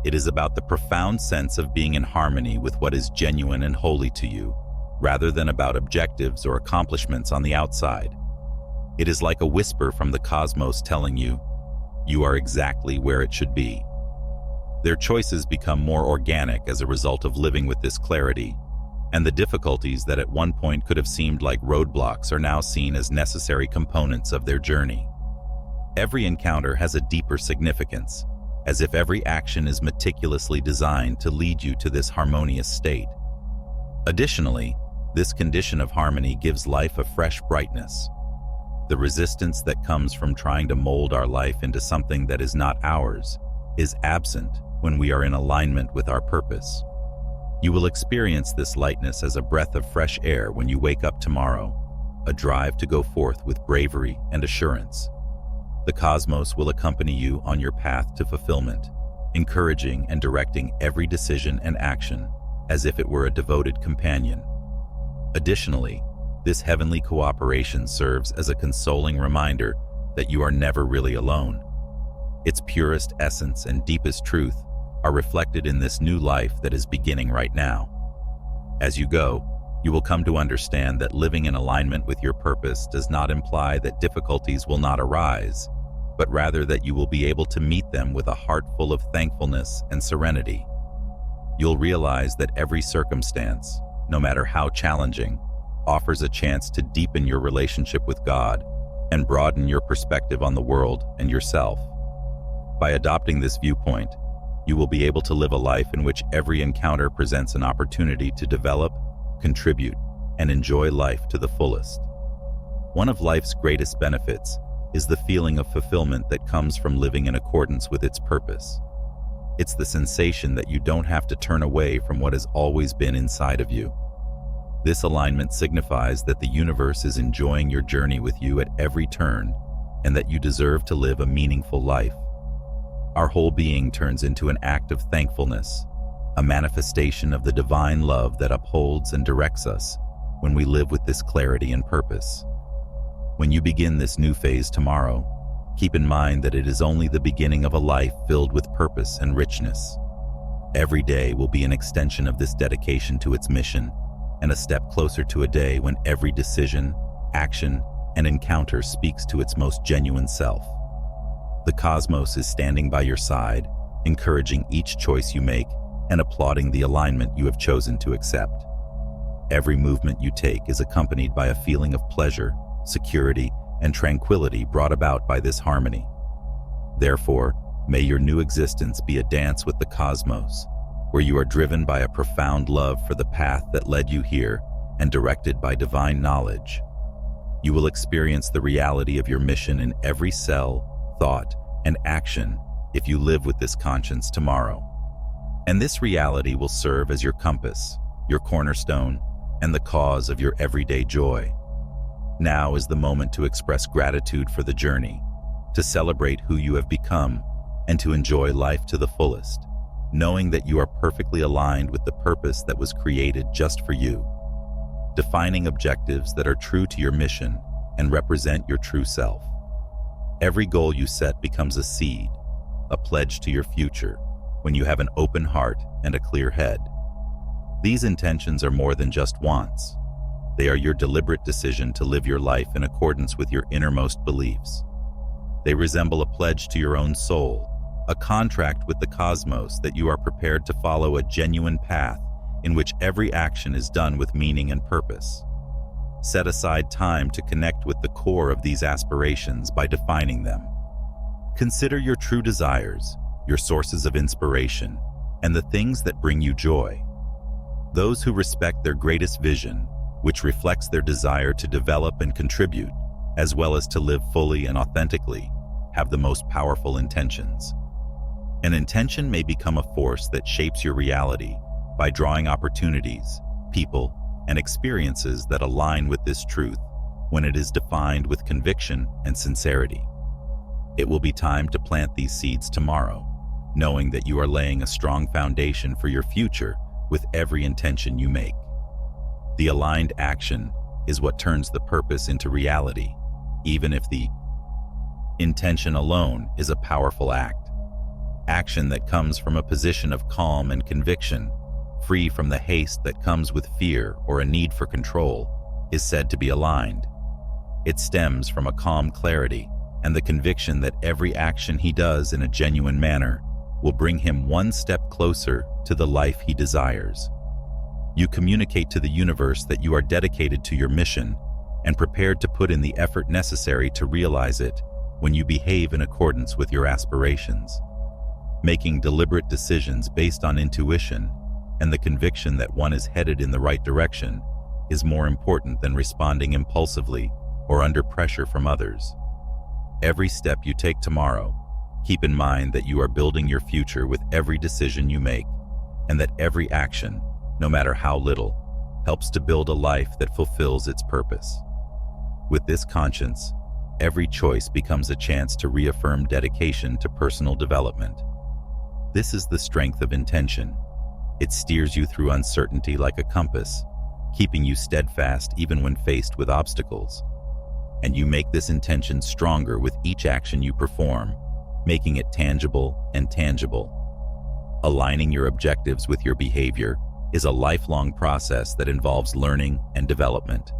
It is about the profound sense of being in harmony with what is genuine and holy to you, rather than about objectives or accomplishments on the outside. It is like a whisper from the cosmos telling you, you are exactly where it should be. Their choices become more organic as a result of living with this clarity, and the difficulties that at one point could have seemed like roadblocks are now seen as necessary components of their journey. Every encounter has a deeper significance, as if every action is meticulously designed to lead you to this harmonious state. Additionally, this condition of harmony gives life a fresh brightness. The resistance that comes from trying to mold our life into something that is not ours is absent when we are in alignment with our purpose. You will experience this lightness as a breath of fresh air when you wake up tomorrow, a drive to go forth with bravery and assurance. The cosmos will accompany you on your path to fulfillment, encouraging and directing every decision and action as if it were a devoted companion. Additionally, this heavenly cooperation serves as a consoling reminder that you are never really alone. Its purest essence and deepest truth are reflected in this new life that is beginning right now. As you go, you will come to understand that living in alignment with your purpose does not imply that difficulties will not arise, but rather that you will be able to meet them with a heart full of thankfulness and serenity. You'll realize that every circumstance, no matter how challenging, offers a chance to deepen your relationship with God and broaden your perspective on the world and yourself. By adopting this viewpoint, you will be able to live a life in which every encounter presents an opportunity to develop, contribute, and enjoy life to the fullest. One of life's greatest benefits is the feeling of fulfillment that comes from living in accordance with its purpose. It's the sensation that you don't have to turn away from what has always been inside of you. This alignment signifies that the universe is enjoying your journey with you at every turn, and that you deserve to live a meaningful life. Our whole being turns into an act of thankfulness, a manifestation of the divine love that upholds and directs us when we live with this clarity and purpose. When you begin this new phase tomorrow, keep in mind that it is only the beginning of a life filled with purpose and richness. Every day will be an extension of this dedication to its mission, and a step closer to a day when every decision, action, and encounter speaks to its most genuine self. The cosmos is standing by your side, encouraging each choice you make and applauding the alignment you have chosen to accept. Every movement you take is accompanied by a feeling of pleasure, security, and tranquility brought about by this harmony. Therefore, may your new existence be a dance with the cosmos, where you are driven by a profound love for the path that led you here and directed by divine knowledge. You will experience the reality of your mission in every cell, thought, and action if you live with this conscience tomorrow. And this reality will serve as your compass, your cornerstone, and the cause of your everyday joy. Now is the moment to express gratitude for the journey, to celebrate who you have become, and to enjoy life to the fullest, knowing that you are perfectly aligned with the purpose that was created just for you. Defining objectives that are true to your mission and represent your true self. Every goal you set becomes a seed, a pledge to your future, when you have an open heart and a clear head. These intentions are more than just wants. They are your deliberate decision to live your life in accordance with your innermost beliefs. They resemble a pledge to your own soul, a contract with the cosmos that you are prepared to follow a genuine path in which every action is done with meaning and purpose. Set aside time to connect with the core of these aspirations by defining them. Consider your true desires, your sources of inspiration, and the things that bring you joy. Those who respect their greatest vision, which reflects their desire to develop and contribute, as well as to live fully and authentically, have the most powerful intentions. An intention may become a force that shapes your reality by drawing opportunities, people, and experiences that align with this truth when it is defined with conviction and sincerity. It will be time to plant these seeds tomorrow, knowing that you are laying a strong foundation for your future with every intention you make. The aligned action is what turns the purpose into reality, even if the intention alone is a powerful act. Action that comes from a position of calm and conviction, free from the haste that comes with fear or a need for control, is said to be aligned. It stems from a calm clarity and the conviction that every action he does in a genuine manner will bring him one step closer to the life he desires. You communicate to the universe that you are dedicated to your mission and prepared to put in the effort necessary to realize it when you behave in accordance with your aspirations. Making deliberate decisions based on intuition and the conviction that one is headed in the right direction is more important than responding impulsively or under pressure from others. Every step you take tomorrow, keep in mind that you are building your future with every decision you make, and that every action, no matter how little, helps to build a life that fulfills its purpose. With this conscience, every choice becomes a chance to reaffirm dedication to personal development. This is the strength of intention. It steers you through uncertainty like a compass, keeping you steadfast even when faced with obstacles. And you make this intention stronger with each action you perform, making it tangible and tangible. Aligning your objectives with your behavior is a lifelong process that involves learning and development.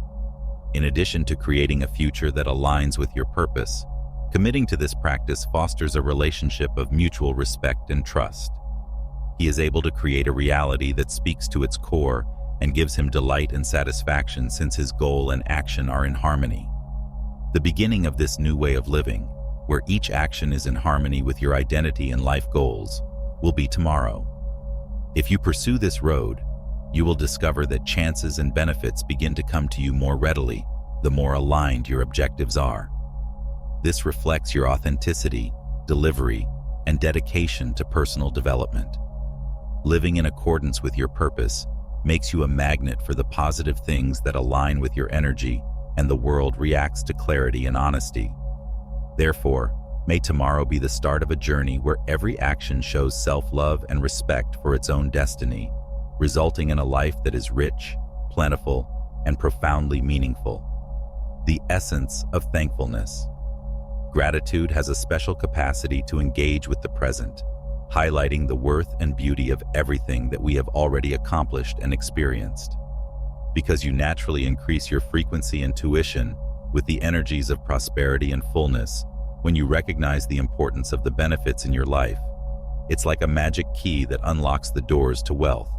In addition to creating a future that aligns with your purpose, committing to this practice fosters a relationship of mutual respect and trust. He is able to create a reality that speaks to its core and gives him delight and satisfaction since his goal and action are in harmony. The beginning of this new way of living, where each action is in harmony with your identity and life goals, will be tomorrow. If you pursue this road, you will discover that chances and benefits begin to come to you more readily the more aligned your objectives are. This reflects your authenticity, delivery, and dedication to personal development. Living in accordance with your purpose makes you a magnet for the positive things that align with your energy, and the world reacts to clarity and honesty. Therefore, may tomorrow be the start of a journey where every action shows self-love and respect for its own destiny, resulting in a life that is rich, plentiful, and profoundly meaningful. The essence of thankfulness. Gratitude has a special capacity to engage with the present, highlighting the worth and beauty of everything that we have already accomplished and experienced. Because you naturally increase your frequency and tuition with the energies of prosperity and fullness when you recognize the importance of the benefits in your life. It's like a magic key that unlocks the doors to wealth.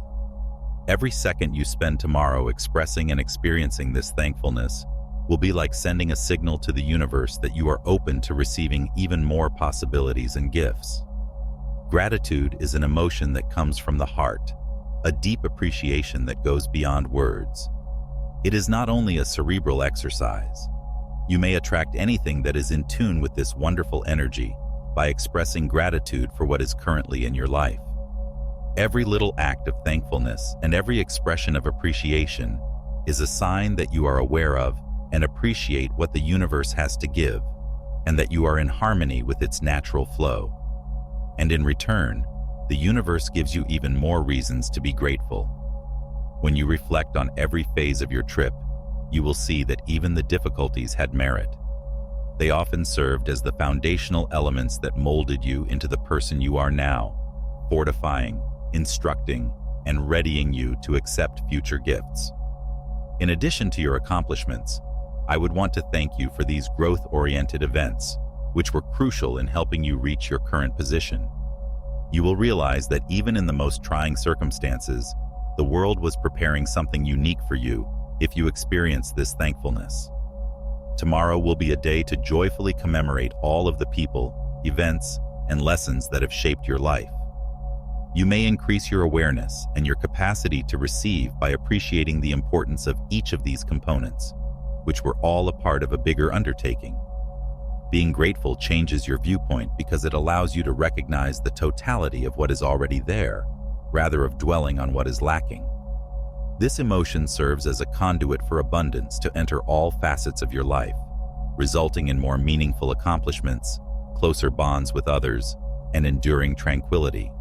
Every second you spend tomorrow expressing and experiencing this thankfulness will be like sending a signal to the universe that you are open to receiving even more possibilities and gifts. Gratitude is an emotion that comes from the heart, a deep appreciation that goes beyond words. It is not only a cerebral exercise. You may attract anything that is in tune with this wonderful energy by expressing gratitude for what is currently in your life. Every little act of thankfulness and every expression of appreciation is a sign that you are aware of and appreciate what the universe has to give, and that you are in harmony with its natural flow. And in return, the universe gives you even more reasons to be grateful. When you reflect on every phase of your trip, you will see that even the difficulties had merit. They often served as the foundational elements that molded you into the person you are now, fortifying, instructing, and readying you to accept future gifts. In addition to your accomplishments, I would want to thank you for these growth-oriented events, which were crucial in helping you reach your current position. You will realize that even in the most trying circumstances, the world was preparing something unique for you if you experience this thankfulness. Tomorrow will be a day to joyfully commemorate all of the people, events, and lessons that have shaped your life. You may increase your awareness and your capacity to receive by appreciating the importance of each of these components, which were all a part of a bigger undertaking. Being grateful changes your viewpoint because it allows you to recognize the totality of what is already there, rather than dwelling on what is lacking. This emotion serves as a conduit for abundance to enter all facets of your life, resulting in more meaningful accomplishments, closer bonds with others, and enduring tranquility.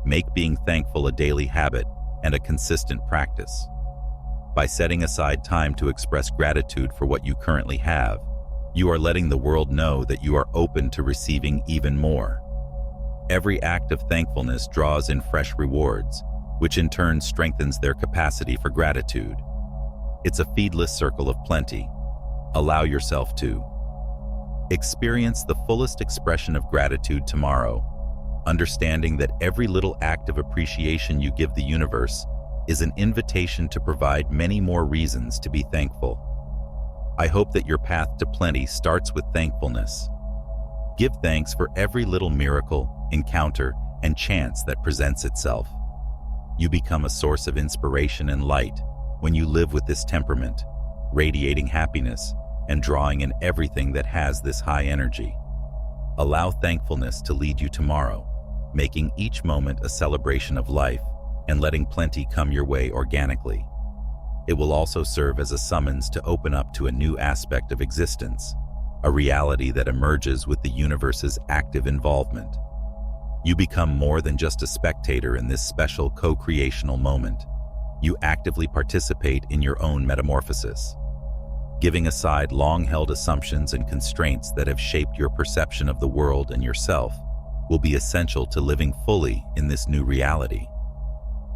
Make being thankful a daily habit and a consistent practice. By setting aside time to express gratitude for what you currently have, you are letting the world know that you are open to receiving even more. Every act of thankfulness draws in fresh rewards, which in turn strengthens their capacity for gratitude. It's a feedless circle of plenty. Allow yourself to experience the fullest expression of gratitude tomorrow, understanding that every little act of appreciation you give the universe is an invitation to provide many more reasons to be thankful. I hope that your path to plenty starts with thankfulness. Give thanks for every little miracle, encounter, and chance that presents itself. You become a source of inspiration and light when you live with this temperament, radiating happiness and drawing in everything that has this high energy. Allow thankfulness to lead you tomorrow, making each moment a celebration of life and letting plenty come your way organically. It will also serve as a summons to open up to a new aspect of existence, a reality that emerges with the universe's active involvement. You become more than just a spectator in this special co-creational moment. You actively participate in your own metamorphosis. Giving aside long-held assumptions and constraints that have shaped your perception of the world and yourself will be essential to living fully in this new reality.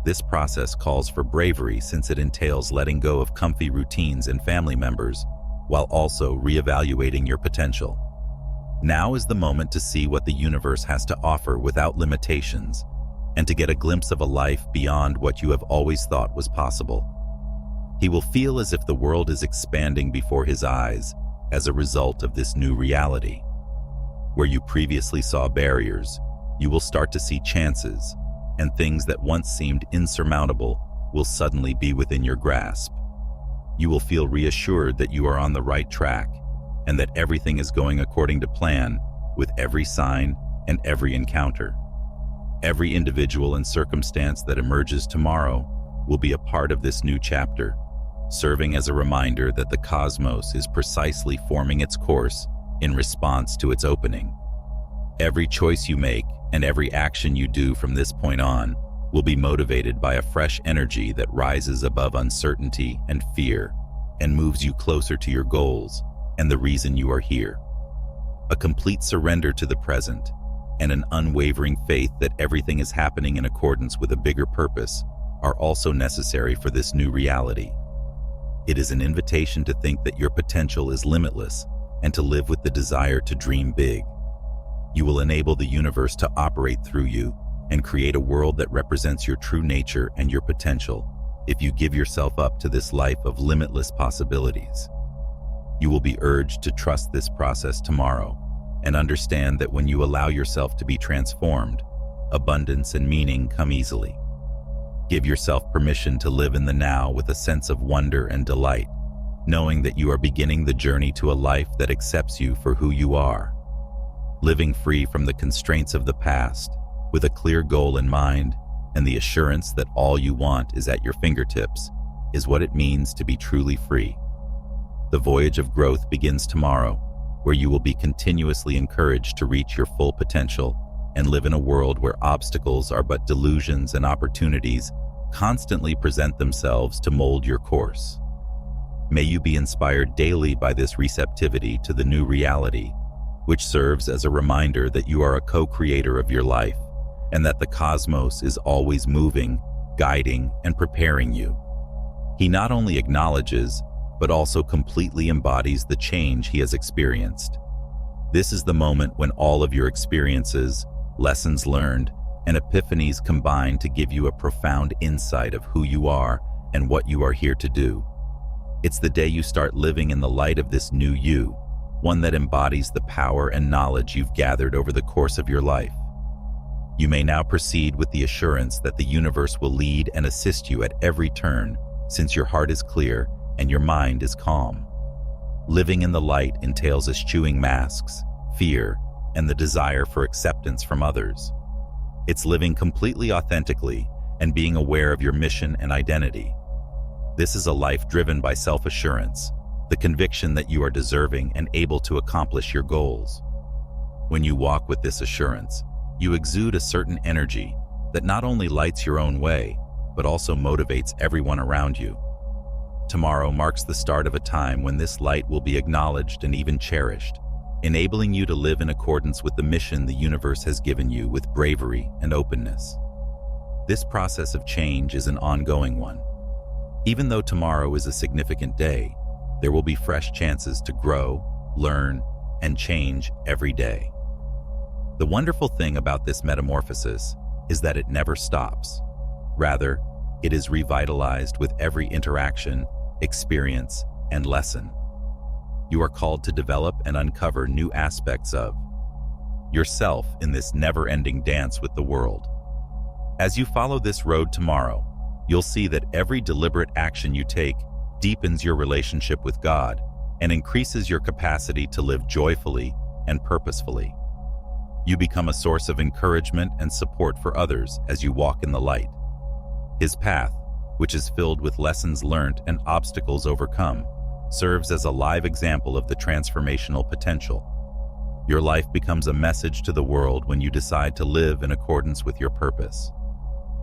This process calls for bravery since it entails letting go of comfy routines and family members while also reevaluating your potential. Now is the moment to see what the universe has to offer without limitations and to get a glimpse of a life beyond what you have always thought was possible. He will feel as if the world is expanding before his eyes as a result of this new reality. Where you previously saw barriers, you will start to see chances, and things that once seemed insurmountable will suddenly be within your grasp. You will feel reassured that you are on the right track and that everything is going according to plan with every sign and every encounter. Every individual and circumstance that emerges tomorrow will be a part of this new chapter, serving as a reminder that the cosmos is precisely forming its course in response to its opening. Every choice you make and every action you do from this point on will be motivated by a fresh energy that rises above uncertainty and fear and moves you closer to your goals and the reason you are here. A complete surrender to the present and an unwavering faith that everything is happening in accordance with a bigger purpose are also necessary for this new reality. It is an invitation to think that your potential is limitless and to live with the desire to dream big. You will enable the universe to operate through you and create a world that represents your true nature and your potential if you give yourself up to this life of limitless possibilities. You will be urged to trust this process tomorrow and understand that when you allow yourself to be transformed, abundance and meaning come easily. Give yourself permission to live in the now with a sense of wonder and delight, knowing that you are beginning the journey to a life that accepts you for who you are. Living free from the constraints of the past, with a clear goal in mind and the assurance that all you want is at your fingertips, is what it means to be truly free. The voyage of growth begins tomorrow, where you will be continuously encouraged to reach your full potential and live in a world where obstacles are but delusions and opportunities constantly present themselves to mold your course. May you be inspired daily by this receptivity to the new reality, which serves as a reminder that you are a co-creator of your life and that the cosmos is always moving, guiding, and preparing you. He not only acknowledges, but also completely embodies the change he has experienced. This is the moment when all of your experiences, lessons learned, and epiphanies combine to give you a profound insight of who you are and what you are here to do. It's the day you start living in the light of this new you, one that embodies the power and knowledge you've gathered over the course of your life. You may now proceed with the assurance that the universe will lead and assist you at every turn, since your heart is clear and your mind is calm. Living in the light entails eschewing masks, fear, and the desire for acceptance from others. It's living completely authentically and being aware of your mission and identity. This is a life driven by self-assurance, the conviction that you are deserving and able to accomplish your goals. When you walk with this assurance, you exude a certain energy that not only lights your own way, but also motivates everyone around you. Tomorrow marks the start of a time when this light will be acknowledged and even cherished, enabling you to live in accordance with the mission the universe has given you with bravery and openness. This process of change is an ongoing one. Even though tomorrow is a significant day, there will be fresh chances to grow, learn, and change every day. The wonderful thing about this metamorphosis is that it never stops. Rather, it is revitalized with every interaction, experience, and lesson. You are called to develop and uncover new aspects of yourself in this never-ending dance with the world. As you follow this road tomorrow, you'll see that every deliberate action you take deepens your relationship with God and increases your capacity to live joyfully and purposefully. You become a source of encouragement and support for others as you walk in the light. His path, which is filled with lessons learned and obstacles overcome, serves as a live example of the transformational potential. Your life becomes a message to the world when you decide to live in accordance with your purpose.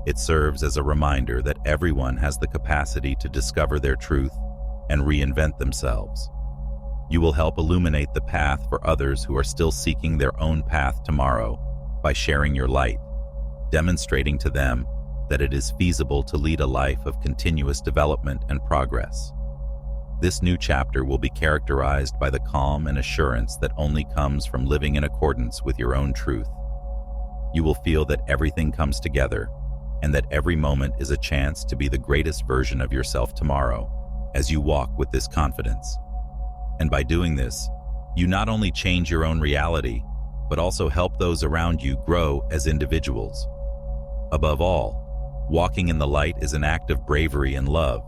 It serves as a reminder that everyone has the capacity to discover their truth and reinvent themselves. You will help illuminate the path for others who are still seeking their own path tomorrow by sharing your light, demonstrating to them that it is feasible to lead a life of continuous development and progress. This new chapter will be characterized by the calm and assurance that only comes from living in accordance with your own truth. You will feel that everything comes together and that every moment is a chance to be the greatest version of yourself tomorrow as you walk with this confidence. And by doing this, you not only change your own reality, but also help those around you grow as individuals. Above all, walking in the light is an act of bravery and love,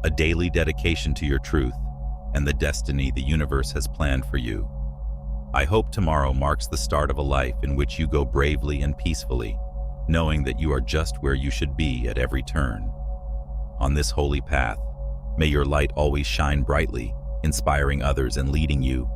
a daily dedication to your truth and the destiny the universe has planned for you. I hope tomorrow marks the start of a life in which you go bravely and peacefully, knowing that you are just where you should be at every turn. On this holy path, may your light always shine brightly, inspiring others and leading you